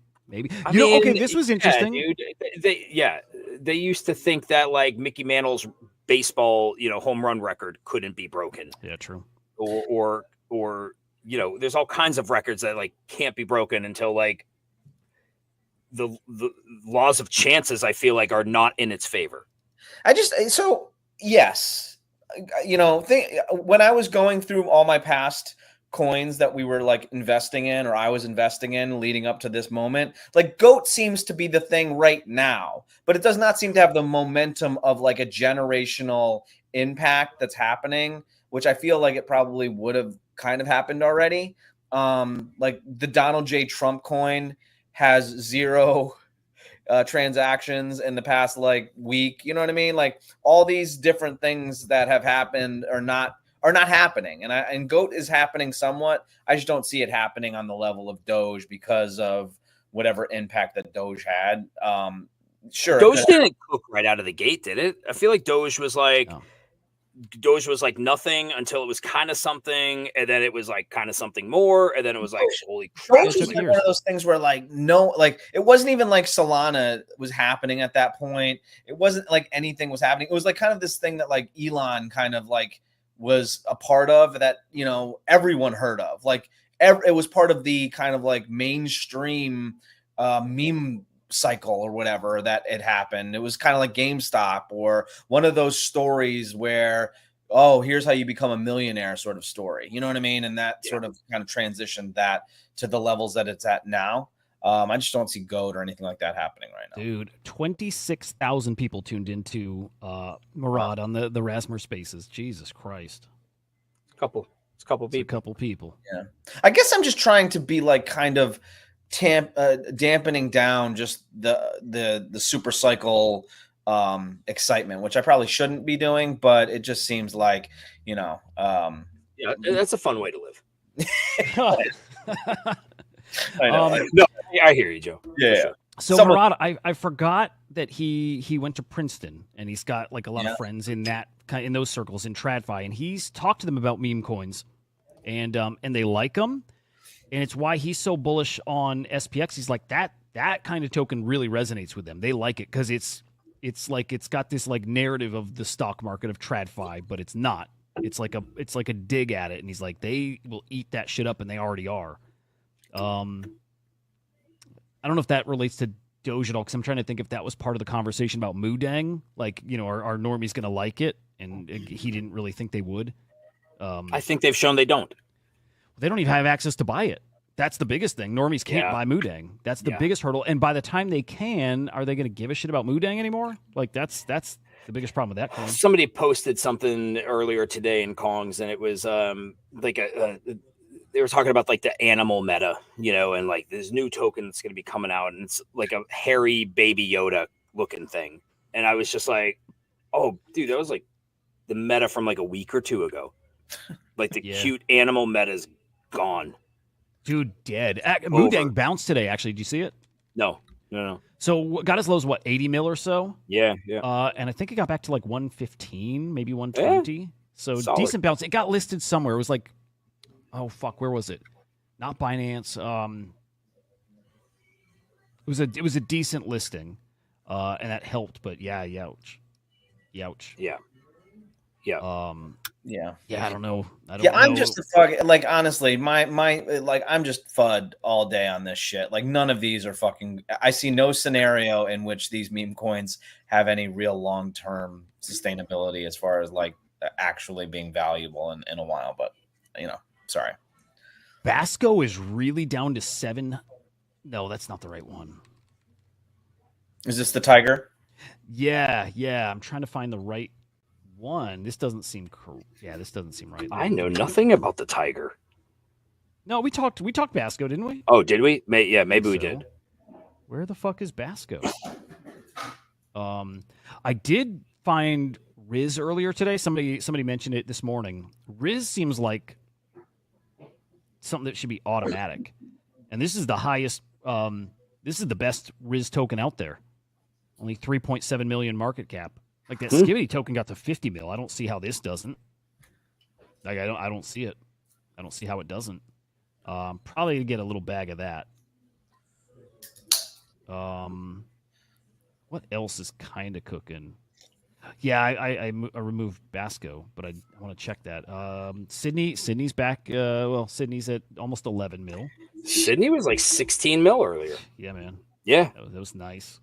I mean, okay, this was interesting. Dude, they used to think that like Mickey Mantle's baseball, home run record couldn't be broken. Yeah, true. Or there's all kinds of records that like can't be broken until like the laws of chances, I feel like, are not in its favor. Yes, when I was going through all my past coins that we were like investing in, or I was investing in leading up to this moment, like GOAT seems to be the thing right now, but it does not seem to have the momentum of like a generational impact that's happening, which I feel like it probably would have kind of happened already. Like the Donald J. Trump coin has 0 transactions in the past like week. You know what I mean? Like all these different things that have happened are not happening. And GOAT is happening somewhat. I just don't see it happening on the level of Doge because of whatever impact that Doge had. Sure. Doge didn't cook right out of the gate, did it? I feel like Doge was like nothing until it was kind of something, and then it was like kind of something more, and then it was like holy crap. Doge was like one of those things where like it wasn't even like Solana was happening at that point. It wasn't like anything was happening. It was like kind of this thing that like Elon kind of like was a part of that, everyone heard of. Like it was part of the kind of like mainstream meme cycle or whatever that had happened. It was kind of like GameStop or one of those stories where, oh, here's how you become a millionaire sort of story. You know what I mean? And that sort of kind of transitioned that to the levels that it's at now. I just don't see GOAT or anything like that happening right now. Dude, 26,000 people tuned into Murad on the Rasmus Spaces. Jesus Christ. It's a couple A couple people. Yeah. I guess I'm just trying to be like kind of dampening down just the super cycle excitement, which I probably shouldn't be doing, but it just seems like, that's a fun way to live. I know. No, I hear you, Joe. Yeah. Sure. So Murad, I forgot that he went to Princeton and he's got like a lot of friends in those circles in TradFi, and he's talked to them about meme coins, and they like them, and it's why he's so bullish on SPX. He's like that kind of token really resonates with them. They like it because it's like it's got this like narrative of the stock market of TradFi, but it's not. It's like a dig at it, and he's like they will eat that shit up, and they already are. I don't know if that relates to Doge at all, because I'm trying to think if that was part of the conversation about Mudang. Like, are normies going to like it? And he didn't really think they would. I think they've shown they don't. They don't even have access to buy it. That's the biggest thing. Normies can't buy Mudang. That's the biggest hurdle. And by the time they can, are they going to give a shit about Mudang anymore? Like, that's the biggest problem with that coin. Somebody posted something earlier today in Kongs, and it was like they were talking about like the animal meta, you know, and like this new token that's going to be coming out, and it's like a hairy baby Yoda looking thing. And I was just like, oh, dude, that was like the meta from like a week or two ago. Like the cute animal meta's gone. Dude, dead. Mudang bounced today, actually. Did you see it? No. So got as low as what, 80 mil or so? Yeah. And I think it got back to like 115, maybe 120. Yeah. So solid. Decent bounce. It got listed somewhere. It was like, oh fuck, where was it? Not Binance. It was a decent listing, and that helped. But yeah, youch. Yeah. I don't know. I'm just a fucking, like, honestly, my like, I'm just FUD all day on this shit. Like, none of these are fucking. I see no scenario in which these meme coins have any real long term sustainability as far as like actually being valuable in a while. But you know, sorry. Basco is really down to 7. No, that's not the right one. Is this the Tiger? Yeah. I'm trying to find the right one. This doesn't seem this doesn't seem right. I know nothing about the Tiger. No, we talked Basco, didn't we? Oh, did we? Maybe we did. Where the fuck is Basco? I did find Riz earlier today. Somebody mentioned it this morning. Riz seems like something that should be automatic. And this is the highest this is the best Riz token out there. Only 3.7 million market cap. Like that Skibidi token got to 50 mil. I don't see how this doesn't. Like I don't see it. I don't see how it doesn't. Probably get a little bag of that. What else is kind of cooking? Yeah, I removed Basco, but I want to check that. Sydney's back. Sydney's at almost 11 mil. Sydney was like 16 mil earlier. Yeah, man. Yeah, that was nice.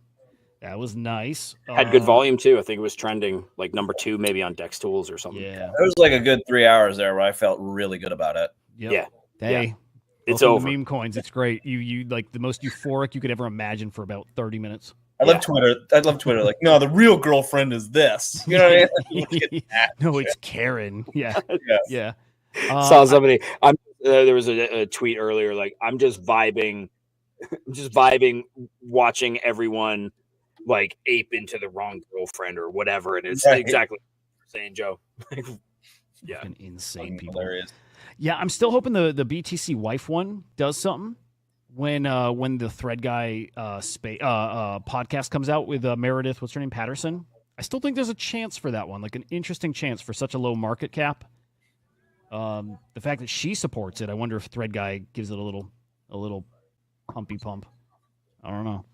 That was nice. Had good volume too. I think it was trending like number 2, maybe on Dex Tools or something. Yeah, there was like a good 3 hours there where I felt really good about it. Yep. Yeah. Hey, it's over. Meme coins. It's great. You like the most euphoric you could ever imagine for about 30 minutes. I love Twitter. Like, no, the real girlfriend is this. You know what I mean? No, it's Karen. Yeah. Yeah. Saw somebody. There was a tweet earlier. Like, I'm just vibing, watching everyone like ape into the wrong girlfriend or whatever. And it's exactly what you're saying, Joe. Yeah. Fucking insane people. Hilarious. Yeah, I'm still hoping the BTC wife one does something. When the Thread Guy podcast comes out with Meredith, what's her name, Patterson, I still think there's a chance for that one, like an interesting chance for such a low market cap. The fact that she supports it, I wonder if Thread Guy gives it a little pumpy pump. I don't know.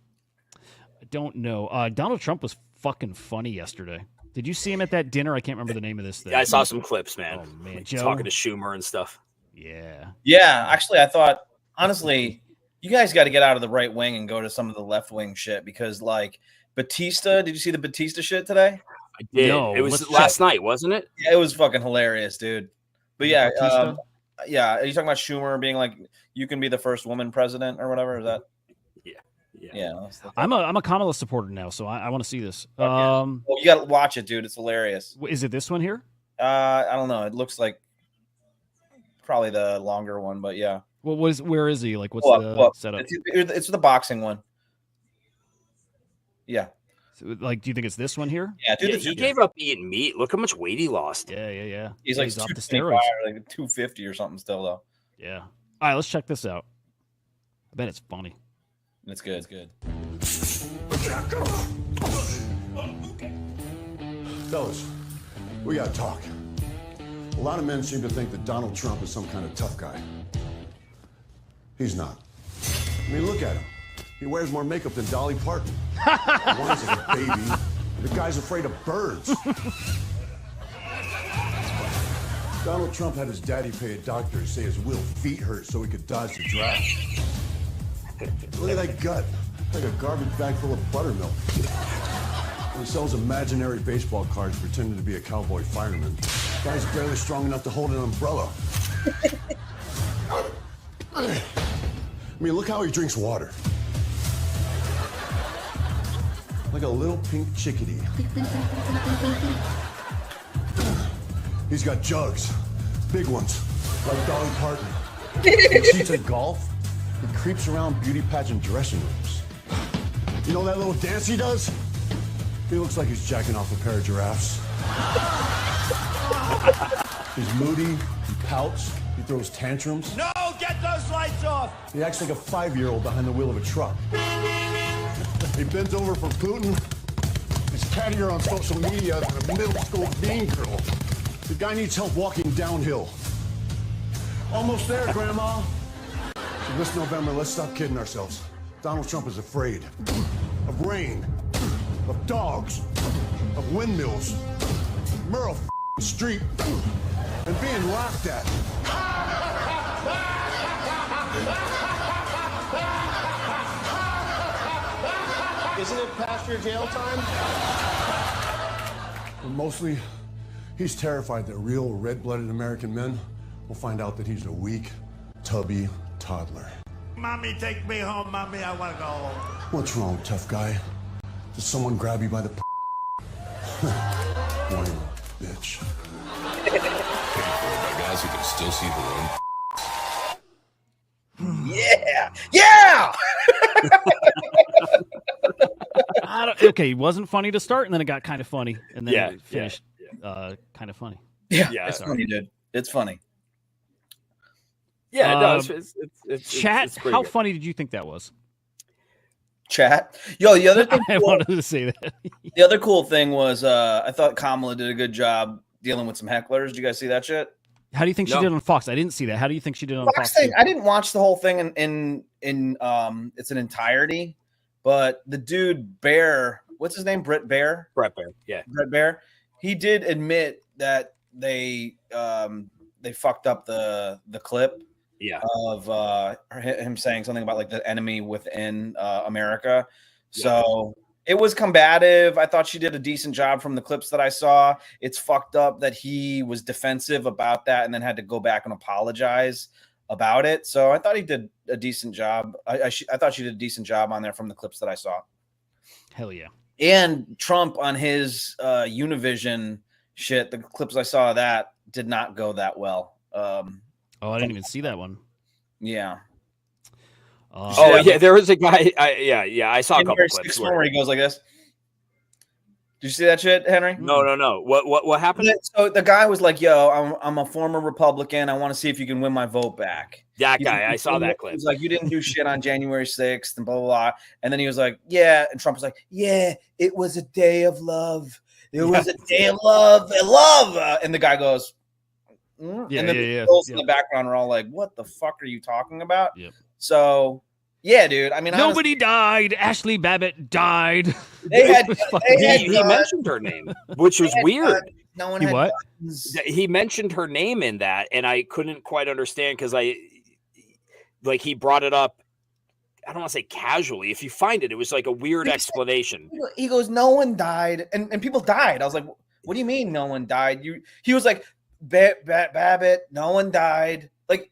Donald Trump was fucking funny yesterday. Did you see him at that dinner? I can't remember the name of this thing. Yeah, I saw some clips, man. Oh man, like, Joe talking to Schumer and stuff. Yeah. Yeah, actually, I thought honestly, you guys got to get out of the right wing and go to some of the left wing shit because, like, Batista. Did you see the Batista shit today? I did. No, it was last night, wasn't it? Yeah, it was fucking hilarious, dude. But yeah, yeah. Are you talking about Schumer being like, you can be the first woman president or whatever? Is that? Yeah. I'm a Kamala supporter now, so I want to see this. Well, you got to watch it, dude. It's hilarious. Is it this one here? I don't know. It looks like probably the longer one, but yeah. Well, where is he? Like, what's the setup? It's the boxing one. Yeah. So, like, do you think it's this one here? Yeah, dude. He gave up eating meat. Look how much weight he lost. Yeah. He's like off the steroids. Like 250 or something still, though. Yeah. All right, let's check this out. I bet it's funny. It's good. It's good. Fellas, we gotta talk. A lot of men seem to think that Donald Trump is some kind of tough guy. He's not. I mean, look at him. He wears more makeup than Dolly Parton. He whines like a baby. The guy's afraid of birds. Donald Trump had his daddy pay a doctor to say his Will feet hurt so he could dodge the draft. Look at that gut. Like a garbage bag full of buttermilk. He sells imaginary baseball cards pretending to be a cowboy fireman. Guy's barely strong enough to hold an umbrella. I mean, look how he drinks water. Like a little pink chickadee. He's got jugs. Big ones. Like Dolly Parton. He cheats at golf. He creeps around beauty pageant dressing rooms. You know that little dance he does? He looks like he's jacking off a pair of giraffes. He's moody, he pouts, he throws tantrums. No, get those lights off! He acts like a 5-year-old behind the wheel of a truck. He bends over for Putin. He's cattier on social media than a middle school bean girl. The guy needs help walking downhill. Almost there, Grandma. So this November, let's stop kidding ourselves. Donald Trump is afraid of rain, of dogs, of windmills, Merle Street, and being laughed at. Isn't it past your jail time? But mostly, he's terrified that real red-blooded American men will find out that he's a weak, tubby toddler. Mommy, take me home. Mommy, I want to go home. What's wrong, tough guy? Did someone grab you by the Whiny bitch. Guys who can still see the room. Yeah, yeah. Okay, it wasn't funny to start, and then it got kind of funny, and then it finished kind of funny. Yeah, Yeah, it's funny, dude. It's funny. Yeah, no, it's Chat, it's pretty how good. funny did you think that was? Chat. Yo, the other thing I wanted to say that. the other cool thing was I thought Kamala did a good job dealing with some hecklers. Did you guys see that shit? How do you think she No. did on Fox? I didn't see that. How do you think she did on Fox Fox? thing, I didn't watch the whole thing in its entirety, but the dude Bear, what's his name? Brett Bear? Brett Bear, yeah. Brett Bear. He did admit that they fucked up the clip Yeah. of him saying something about like the enemy within America. So it was combative. I thought she did a decent job from the clips that I saw. It's fucked up that he was defensive about that and then had to go back and apologize about it. So I thought he did a decent job. I thought she did a decent job on there from the clips that I saw. Hell yeah. And Trump on his Univision shit, the clips I saw of that did not go that well. Oh, I didn't even see that one. Yeah. Oh yeah, there was a guy. I saw a couple January clips 6th one where he goes like this. Did you see that shit, Henry? No. What happened? So the guy was like, "Yo, I'm a former Republican. I want to see if you can win my vote back." That guy, I saw that clip. He was like, "You didn't do shit on January 6th," and blah blah blah. And then he was like, "Yeah," and Trump was like, "Yeah, it was a day of love. It was a day of love and love." And the guy goes, Yeah, and then yeah. the girls in the background are all like, "What the fuck are you talking about?" Yep. So, yeah, dude. I mean, Nobody died. Ashley Babbitt died. They had, It was fucking- they had He guns. mentioned her name, which was They had weird. guns. No one He had what? guns. He mentioned her name in that, and I couldn't quite understand because he brought it up. I don't want to say casually. If you find it, it was like a weird explanation. He goes, "No one died," and people died. I was like, "What do you mean no one died?" He was like, "Babbitt, no one died." Like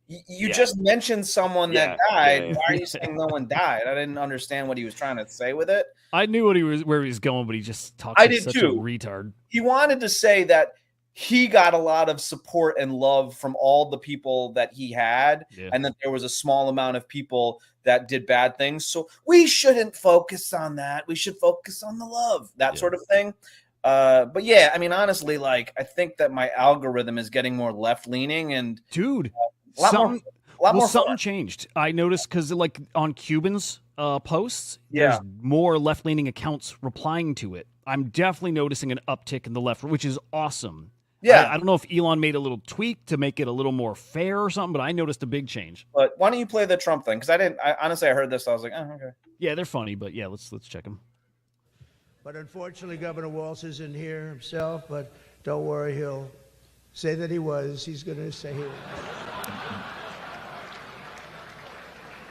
you Yeah. just mentioned someone that Yeah, died. yeah. Why are you saying no one died? I didn't understand what he was trying to say with it. I knew where he was going, but he just talked I like did such too. a retard. He wanted to say that he got a lot of support and love from all the people that he had, Yeah. and that there was a small amount of people that did bad things. So we shouldn't focus on that. We should focus on the love, that sort of thing. But yeah, I mean, honestly, like I think that my algorithm is getting more left leaning and Dude, a lot something more something fun. changed. I noticed because like on Cubans posts, Yeah. there's more left leaning accounts replying to it. I'm definitely noticing an uptick in the left, which is awesome. Yeah. I don't know if Elon made a little tweak to make it a little more fair or something, but I noticed a big change. But why don't you play the Trump thing? Because I honestly I heard this, I was like, oh, okay. Yeah, they're funny, but yeah, let's check them. But unfortunately, Governor Walz isn't here himself, but don't worry, he'll say that he was. He's going to say he was.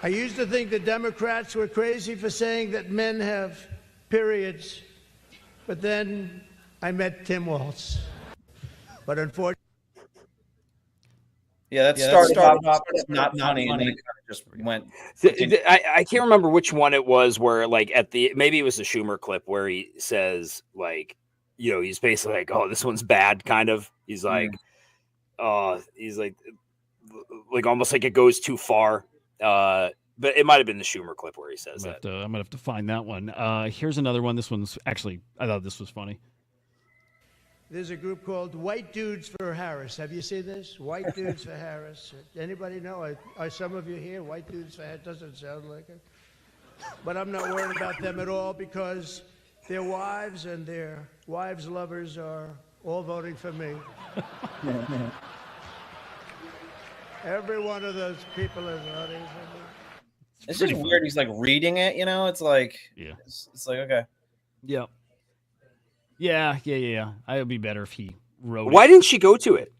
I used to think the Democrats were crazy for saying that men have periods, but then I met Tim Walz. But unfortunately, Yeah, that started off not funny, and then it kind of just went. I can't remember which one it was where like maybe it was the Schumer clip where he says like, he's basically like, oh, this one's bad kind of. He's like, he's like like almost like it goes too far. But it might have been the Schumer clip where he says that. I'm gonna have to find that one. Here's another one. This one's actually, I thought this was funny. There's a group called White Dudes for Harris. Have you seen this? White Dudes for Harris. Anybody know? Are some of you here? White Dudes for Harris doesn't sound like it. But I'm not worried about them at all because their wives and their wives' lovers are all voting for me. Every one of those people is voting for me. It's just weird. He's like reading it, you know? It's like, it's like, okay. Yeah. Yeah. It would be better if he wrote Why it. didn't she go to it?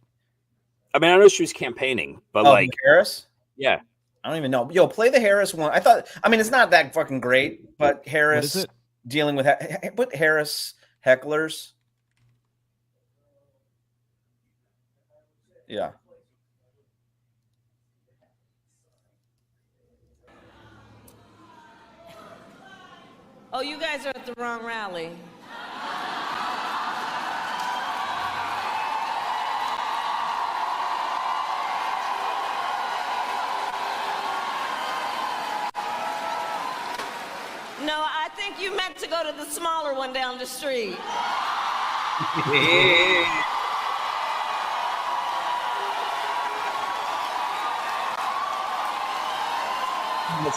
I mean, I know she was campaigning, but like Harris? Yeah. I don't even know. Yo, play the Harris one. I mean, it's not that fucking great, but Harris dealing with Harris hecklers. Yeah. Oh, you guys are at the wrong rally. No, I think you meant to go to the smaller one down the street.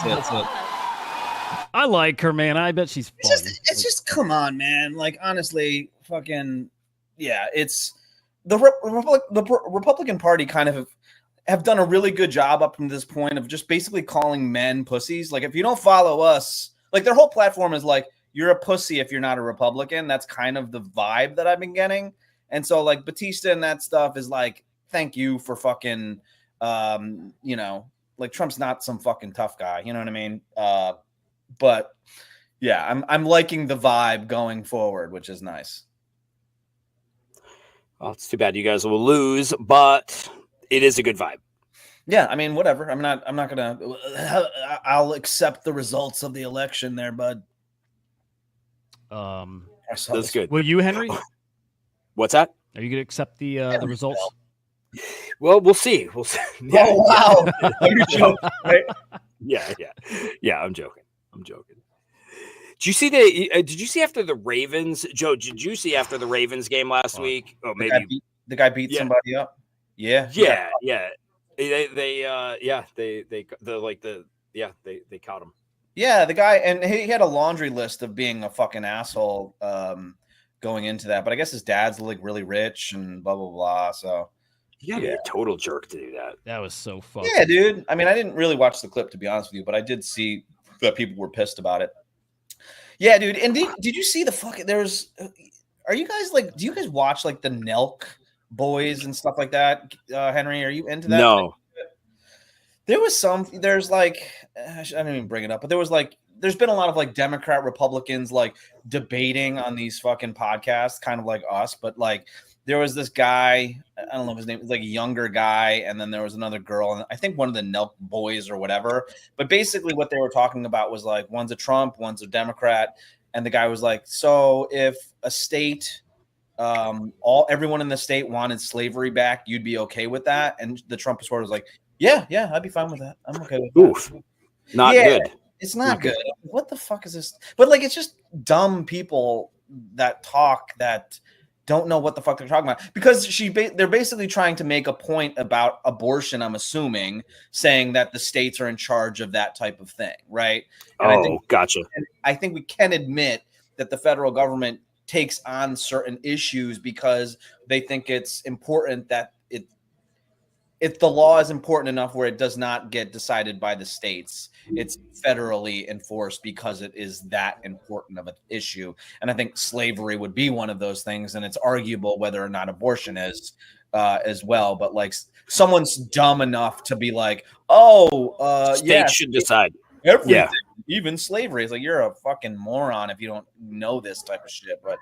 That's it. I like her, man. I bet she's fun. It's just come on, man. Like, honestly, fucking, yeah, it's the Republican Party kind of have done a really good job up to this point of just basically calling men pussies. Like, if you don't follow us, like, their whole platform is like, you're a pussy if you're not a Republican. That's kind of the vibe that I've been getting. And so, like, Batista and that stuff is like, thank you for fucking, you know, like, Trump's not some fucking tough guy. You know what I mean? But yeah, I'm liking the vibe going forward, which is nice. Well, it's too bad you guys will lose, but it is a good vibe. Yeah, I mean, whatever. I'm not gonna. I'll accept the results of the election there, bud. That's good. Will you, Henry? What's that? Are you gonna accept the results? Well, we'll see. We'll see. Oh wow! You're joking, right? Yeah. I'm joking. Did you see Did you see after the Ravens, Joe? Did you see after the Ravens game last week? Oh, maybe the guy beat somebody up. Yeah. They caught him. Yeah, the guy, and he had a laundry list of being a fucking asshole going into that. But I guess his dad's like really rich and blah blah blah. So yeah, a total jerk to do that. That was so fun. Yeah, dude. I mean, I didn't really watch the clip to be honest with you, but I did see that people were pissed about it. Yeah, dude. And did you see the fucking? Are you guys like? Do you guys watch like the Nelk boys and stuff like that? Henry, are you into that? No. There's like, I didn't even bring it up, but there's been a lot of like Democrat Republicans like debating on these fucking podcasts, kind of like us, but like there was this guy, I don't know if his name was like a younger guy, and then there was another girl, and I think one of the Nelk boys or whatever. But basically what they were talking about was like one's a Trump, one's a Democrat, and the guy was like, so if a state everyone in the state wanted slavery back, you'd be okay with that? And the Trump supporter was like, Yeah, I'd be fine with that. I'm okay with that. Oof. Not good. It's not good. What the fuck is this? But like, it's just dumb people that talk that don't know what the fuck they're talking about. Because they're basically trying to make a point about abortion, I'm assuming, saying that the states are in charge of that type of thing, right? And gotcha. I think we can admit that the federal government takes on certain issues because they think it's important that if the law is important enough where it does not get decided by the states, it's federally enforced because it is that important of an issue. And I think slavery would be one of those things. And it's arguable whether or not abortion is as well. But like someone's dumb enough to be like, states should decide everything, even slavery. It's like, you're a fucking moron if you don't know this type of shit. But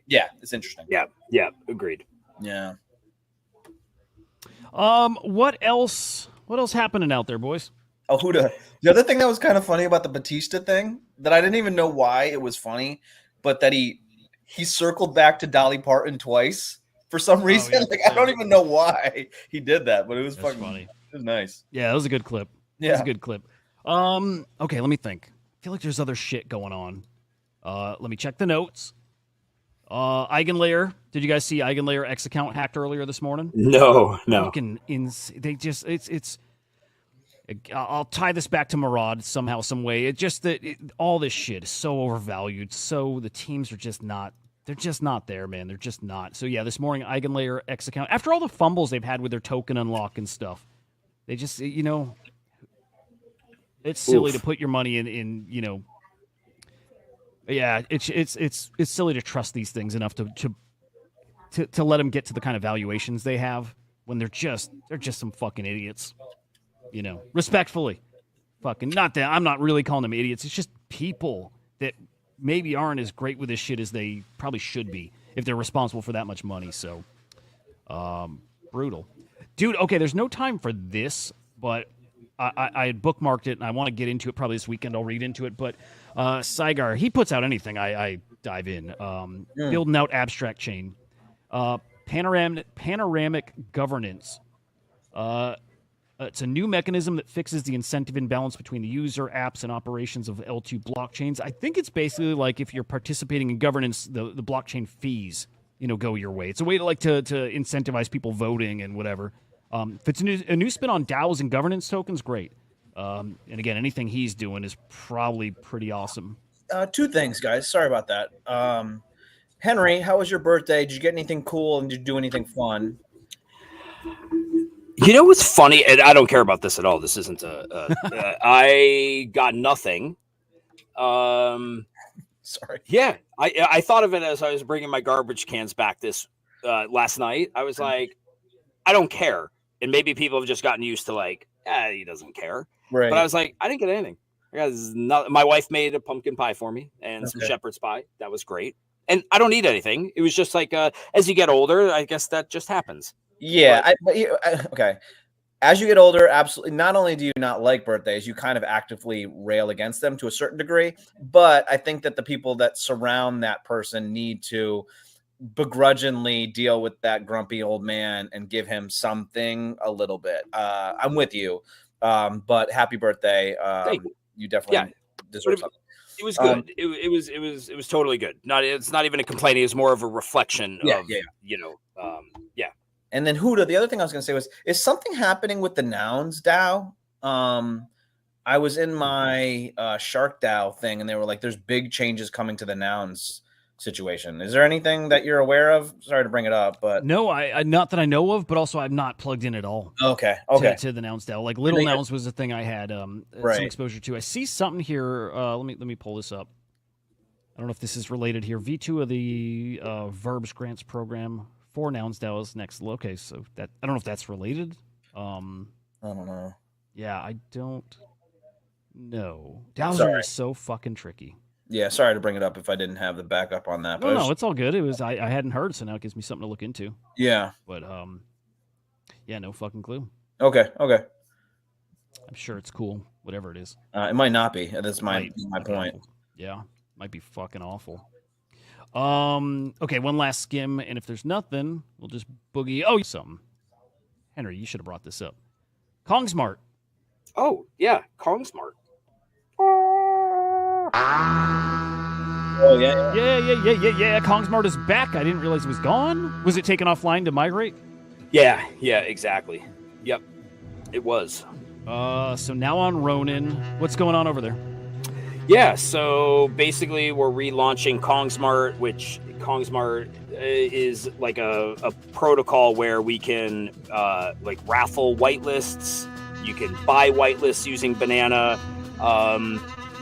yeah, it's interesting. Yeah, agreed. Yeah. What else happening out there, boys? Oh, Hudah. The other thing that was kind of funny about the Batista thing that I didn't even know why it was funny, but that he circled back to Dolly Parton twice for some reason. Yeah. Like, I don't even know why he did that, but it was fucking funny. was nice. Yeah, that was a good clip. That was a good clip. Okay, let me think. I feel like there's other shit going on. Let me check the notes. Eigenlayer. Did you guys see Eigenlayer X account hacked earlier this morning? No. Fucking they just it's. I'll tie this back to Murad somehow, some way. It just that all this shit is so overvalued. So the teams are just not. They're just not there, man. They're just not. So yeah, this morning Eigenlayer X account. After all the fumbles they've had with their token unlock and stuff, they just it's silly to put your money in. Yeah, it's silly to trust these things enough to let them get to the kind of valuations they have when they're just some fucking idiots. Respectfully, fucking not that I'm not really calling them idiots. It's just people that maybe aren't as great with this shit as they probably should be if they're responsible for that much money. So, brutal, dude. Okay, there's no time for this, but I had bookmarked it and I want to get into it probably this weekend. I'll read into it, but Saigar, he puts out anything I dive in. Building out abstract chain, panoramic governance. It's a new mechanism that fixes the incentive imbalance between the user, apps, and operations of L2 blockchains. I think it's basically like if you're participating in governance, the blockchain fees, go your way. It's a way to incentivize people voting and whatever. If it's a new spin on DAOs and governance tokens, great. And again, anything he's doing is probably pretty awesome. Two things, guys. Sorry about that. Henry, how was your birthday? Did you get anything cool and did you do anything fun? You know what's funny? And I don't care about this at all. This isn't I got nothing. Sorry. Yeah, I thought of it as I was bringing my garbage cans back this last night. I was like, I don't care. And maybe people have just gotten used to he doesn't care. Right. But I was like, I didn't get anything. My wife made a pumpkin pie for me and some shepherd's pie. That was great. And I don't need anything. It was just as you get older, I guess that just happens. Yeah. Okay. As you get older, absolutely. Not only do you not like birthdays, you kind of actively rail against them to a certain degree. But I think that the people that surround that person need to begrudgingly deal with that grumpy old man and give him something a little bit. I'm with you. But happy birthday. You definitely deserve something. It was good. It was totally good. It's not even a complaint. It's more of a reflection of And then Hudah, the other thing I was going to say is something happening with the Nouns DAO? I was in my Shark DAO thing, and they were like, "There's big changes coming to the Nouns situation." Is there anything that you're aware of? Sorry to bring it up, but no, I not that I know of, but also I'm not plugged in at all. Okay. To the Nouns DAO, Little Nouns was the thing I had some exposure to. I see something here. Let me pull this up. I don't know if this is related here. V2 of the Verbs Grants Program. 4 Nouns DAOs next. Okay, so that I don't know if that's related. I don't know. Yeah, I don't know. DAOs are so fucking tricky. Yeah, sorry to bring it up if I didn't have the backup on that. But No, it's all good. It was I hadn't heard, so now it gives me something to look into. Yeah. But yeah, no fucking clue. Okay. I'm sure it's cool, whatever it is. It might not be. That's my point. Awful. Yeah, might be fucking awful. Okay, one last skim, and if there's nothing, we'll just boogie. Oh, something. Henry, you should have brought this up. KongSmart. Oh, yeah, KongSmart. Oh, yeah. Yeah. KongSmart is back. I didn't realize it was gone. Was it taken offline to migrate? Yeah, exactly. Yep, it was. So now on Ronin. What's going on over there? Yeah, so basically we're relaunching KongSmart, which KongSmart is like a protocol where we can raffle whitelists. You can buy whitelists using Banana.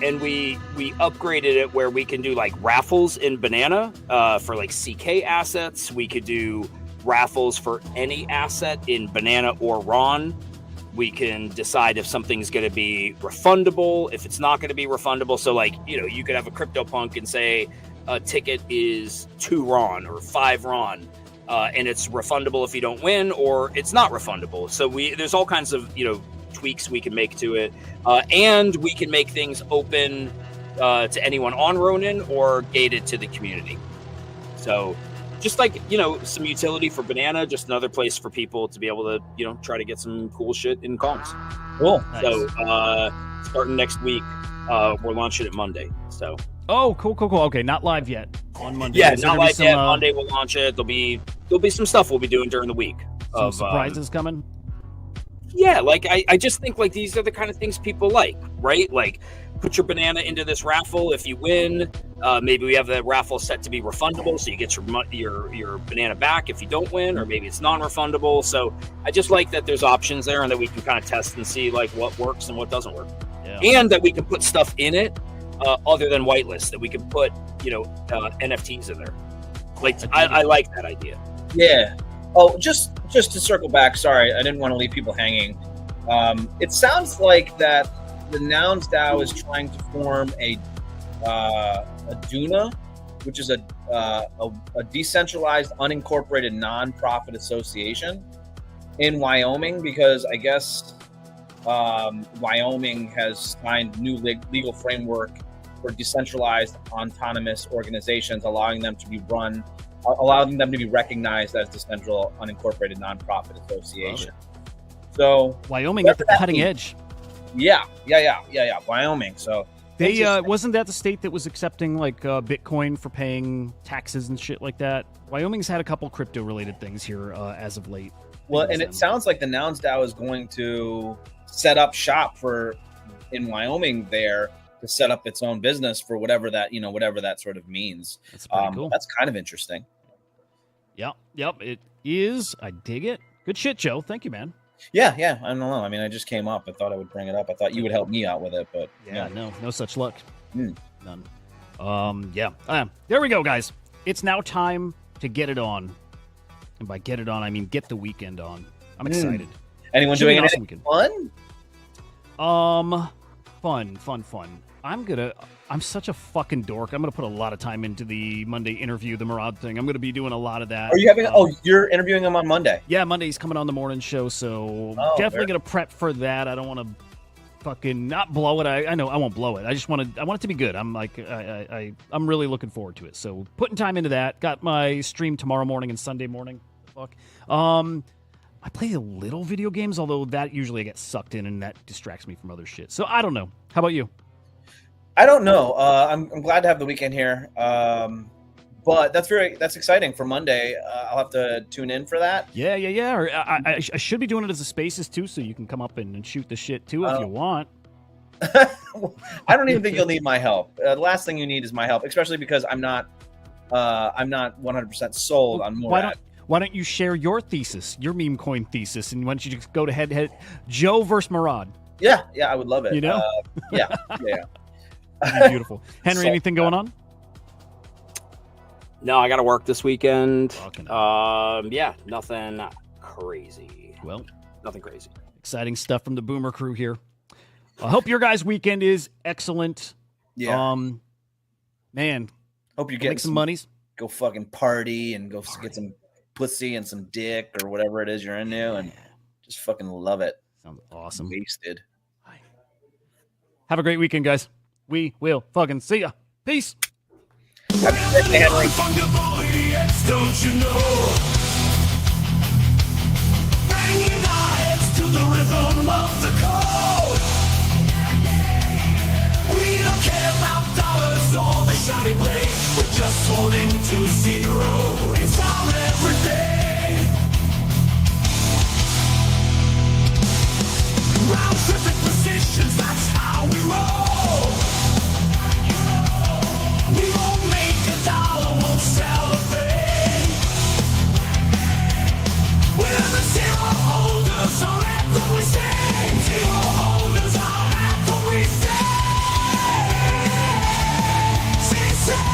And we upgraded it where we can do raffles in Banana for CK assets. We could do raffles for any asset in Banana or Ron. We can decide if something's going to be refundable, if it's not going to be refundable. So you could have a CryptoPunk and say a ticket is 2 Ron or 5 Ron, and it's refundable if you don't win, or it's not refundable. So there's all kinds of, tweaks we can make to it. And we can make things open to anyone on Ronin or gated to the community. So just like, some utility for banana, just another place for people to be able to, try to get some cool shit in calms. Cool. Nice. So starting next week, we're launching it Monday. So. Oh, cool. Okay, not live yet on Monday. Yeah, Is there not gonna be live yet. some, Monday we'll launch it. There'll be some stuff we'll be doing during the week. Some surprises coming. Yeah, like I just think like these are the kind of things people like, right? Like put your banana into this raffle. If you win, maybe we have the raffle set to be refundable, so you get your banana back if you don't win, or maybe it's non-refundable. So I just like that there's options there, and that we can kind of test and see like what works and what doesn't work, and that we can put stuff in it other than whitelist. That we can put NFTs in there. Like I like that idea. Yeah. Oh, just to circle back. Sorry, I didn't want to leave people hanging. It sounds like that the Nouns DAO is trying to form a DUNA, which is a decentralized, unincorporated, nonprofit association in Wyoming, because I guess Wyoming has signed new legal framework for decentralized, autonomous organizations, allowing them to be recognized as the central unincorporated nonprofit association. So Wyoming at the cutting edge. Yeah. Wyoming. So they wasn't that the state that was accepting like Bitcoin for paying taxes and shit like that? Wyoming's had a couple crypto related things here as of late. Well, and it sounds like the Nouns DAO is going to set up shop in Wyoming there to set up its own business for whatever that sort of means. That's pretty cool. That's kind of interesting. Yep, it is. I dig it. Good shit, Joe. Thank you, man. Yeah. I don't know. I mean, I just came up. I thought I would bring it up. I thought you would help me out with it, but no such luck. None. Yeah. There we go, guys. It's now time to get it on. And by get it on, I mean get the weekend on. I'm excited. Anyone doing anything fun? Fun. I'm such a fucking dork. I'm gonna put a lot of time into the Monday interview, the Murad thing. I'm gonna be doing a lot of that. Are you having? You're interviewing him on Monday. Yeah, Monday's coming on the morning show, so definitely gonna prep for that. I don't want to fucking not blow it. I know I won't blow it. I want it to be good. I'm like I'm really looking forward to it. So putting time into that. Got my stream tomorrow morning and Sunday morning. I play a little video games, although that usually I get sucked in and that distracts me from other shit. So I don't know. How about you? I don't know. I'm glad to have the weekend here. But that's exciting for Monday. I'll have to tune in for that. Yeah. Or I should be doing it as a Spaces too, so you can come up and shoot the shit too if you want. I don't even think you'll need my help. The last thing you need is my help, especially because I'm not 100% sold on more. Why don't you share your thesis, your meme coin thesis, and why don't you just go to head Joe versus Murad? Yeah, I would love it. You know? Yeah. Beautiful. Henry, anything going on? No, I got to work this weekend. Fucking nothing crazy. Well, nothing crazy. Exciting stuff from the Boomer crew here. I hope your guys' weekend is excellent. Yeah. Man, hope you get make some monies. Go fucking party and go get some pussy and some dick or whatever it is you're into, and just fucking love it. Sounds awesome. Wasted. Have a great weekend, guys. We will fucking see ya. Peace. Happy birthday, Henry. Don't you know? Banging our heads to the rhythm of the code. We don't care about dollars or the shiny blade. We're just holding to zero. It's our everything. Round tripping positions, that's how we roll. We won't make a dollar, won't sell a thing. We're the zero holders, our anthem we sing. Zero holders, our anthem we sing. Sing.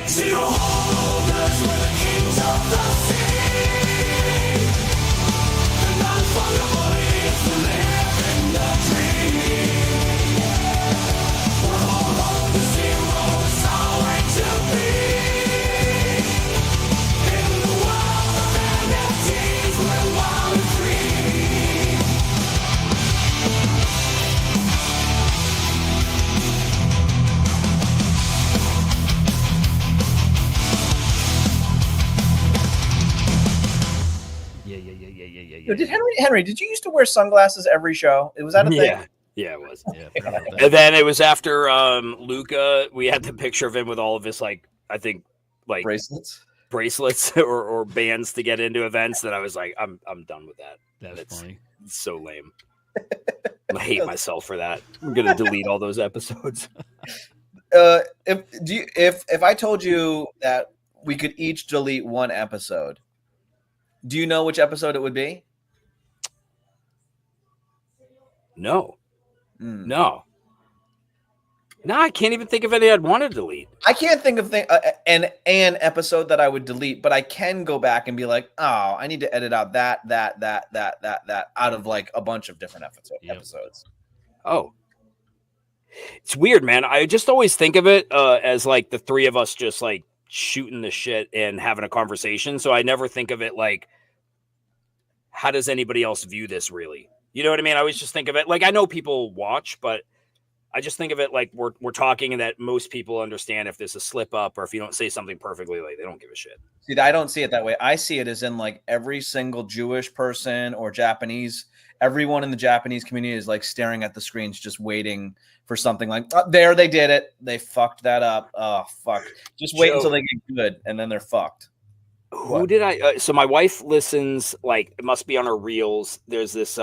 Zero Yo, Henry, did you used to wear sunglasses every show? Was that a thing? Yeah, it was. Yeah, I forgot about that. And then it was after Luca. We had the picture of him with all of his I think bracelets or bands to get into events. That I was like, I'm done with that. That's funny. It's so lame. I hate myself for that. I'm gonna delete all those episodes. If I told you that we could each delete one episode, do you know which episode it would be? No. No, I can't even think of any I'd want to delete. I can't think of an episode that I would delete, but I can go back and be like, oh, I need to edit out that out of like a bunch of different episodes. Oh, it's weird, man. I just always think of it as like the three of us just like shooting the shit and having a conversation. So I never think of it like, how does anybody else view this really? You know what I mean? I always just think of it like, I know people watch, but I just think of it like we're talking and that most people understand if there's a slip up or if you don't say something perfectly, like they don't give a shit. See, I don't see it that way. I see it as in like every single Jewish person or Japanese, everyone in the Japanese community is like staring at the screens, just waiting for something like, oh, there, they did it. They fucked that up. Oh, fuck. Just wait until they get good and then they're fucked. Who did I? So my wife listens, like it must be on her reels. There's this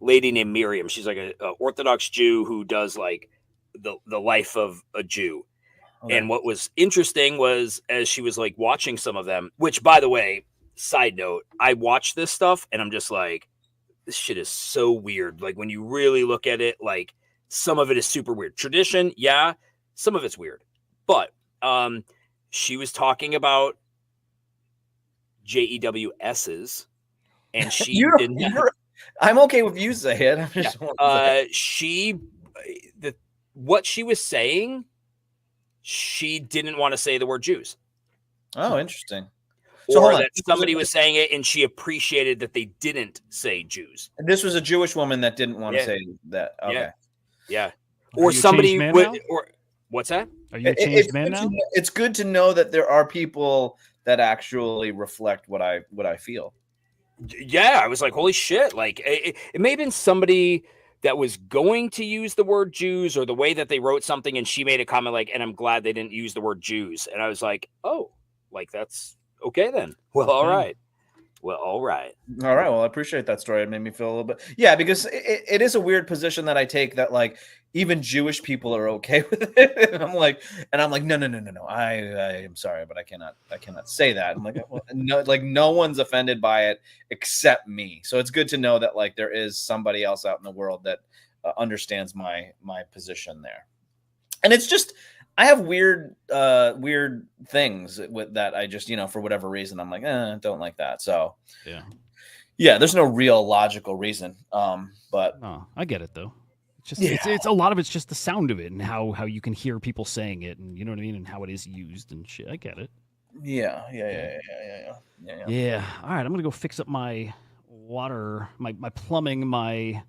lady named Miriam. She's like a Orthodox Jew who does like the life of a Jew. Okay. And what was interesting was as she was like watching some of them, which by the way, side note, I watch this stuff and I'm just like, this shit is so weird. Like when you really look at it, like some of it is super weird. Tradition, yeah, some of it's weird. But she was talking about JEWS's, and she didn't. I'm okay with you saying it. What she was saying, she didn't want to say the word Jews. Oh, interesting. Or that somebody was saying it, and she appreciated that they didn't say Jews. This was a Jewish woman that didn't want to say that. Okay. Yeah. Or somebody would. Or what's that? Are you a changed man now? It's good to know that there are people that actually reflect what I feel. Yeah, I was like, holy shit. Like it may have been somebody that was going to use the word Jews or the way that they wrote something. And she made a comment like, and I'm glad they didn't use the word Jews. And I was like, oh, like that's okay then. Well, all right. Well, all right. All right. Well, I appreciate that story. It made me feel a little bit. Yeah, because it is a weird position that I take that like even Jewish people are okay with it. And I'm like, no. I am sorry, but I cannot say that. I'm like, well, no, like no one's offended by it except me. So it's good to know that like there is somebody else out in the world that understands my position there. And it's just, I have weird things with that. I just, for whatever reason, I'm like, don't like that. So yeah, there's no real logical reason. But I get it though. It's just, it's a lot of it's just the sound of it and how you can hear people saying it and you know what I mean? And how it is used and shit. I get it. Yeah. All right. I'm going to go fix up my water, my plumbing, my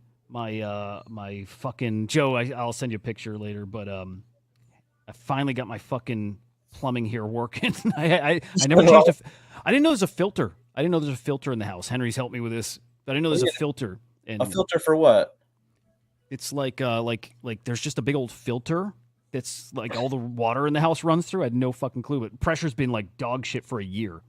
fucking Joe. I'll send you a picture later, but, I finally got my fucking plumbing here working. I never changed I didn't know there's a filter. I didn't know there's a filter in the house. Henry's helped me with this. But I didn't know there's a filter. And a filter for what? It's like there's just a big old filter that's like all the water in the house runs through. I had no fucking clue. But pressure's been like dog shit for a year.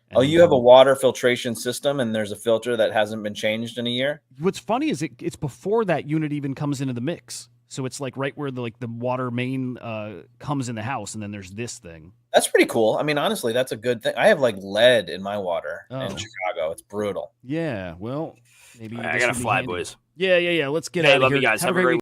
And, you have a water filtration system and there's a filter that hasn't been changed in a year? What's funny is it's before that unit even comes into the mix. So it's like right where the water main comes in the house, and then there's this thing. That's pretty cool. I mean, honestly, that's a good thing. I have like lead in my water in Chicago. It's brutal. Yeah, well, maybe I gotta fly, boys. Yeah. Let's get out of here. Love you guys. Have a great week.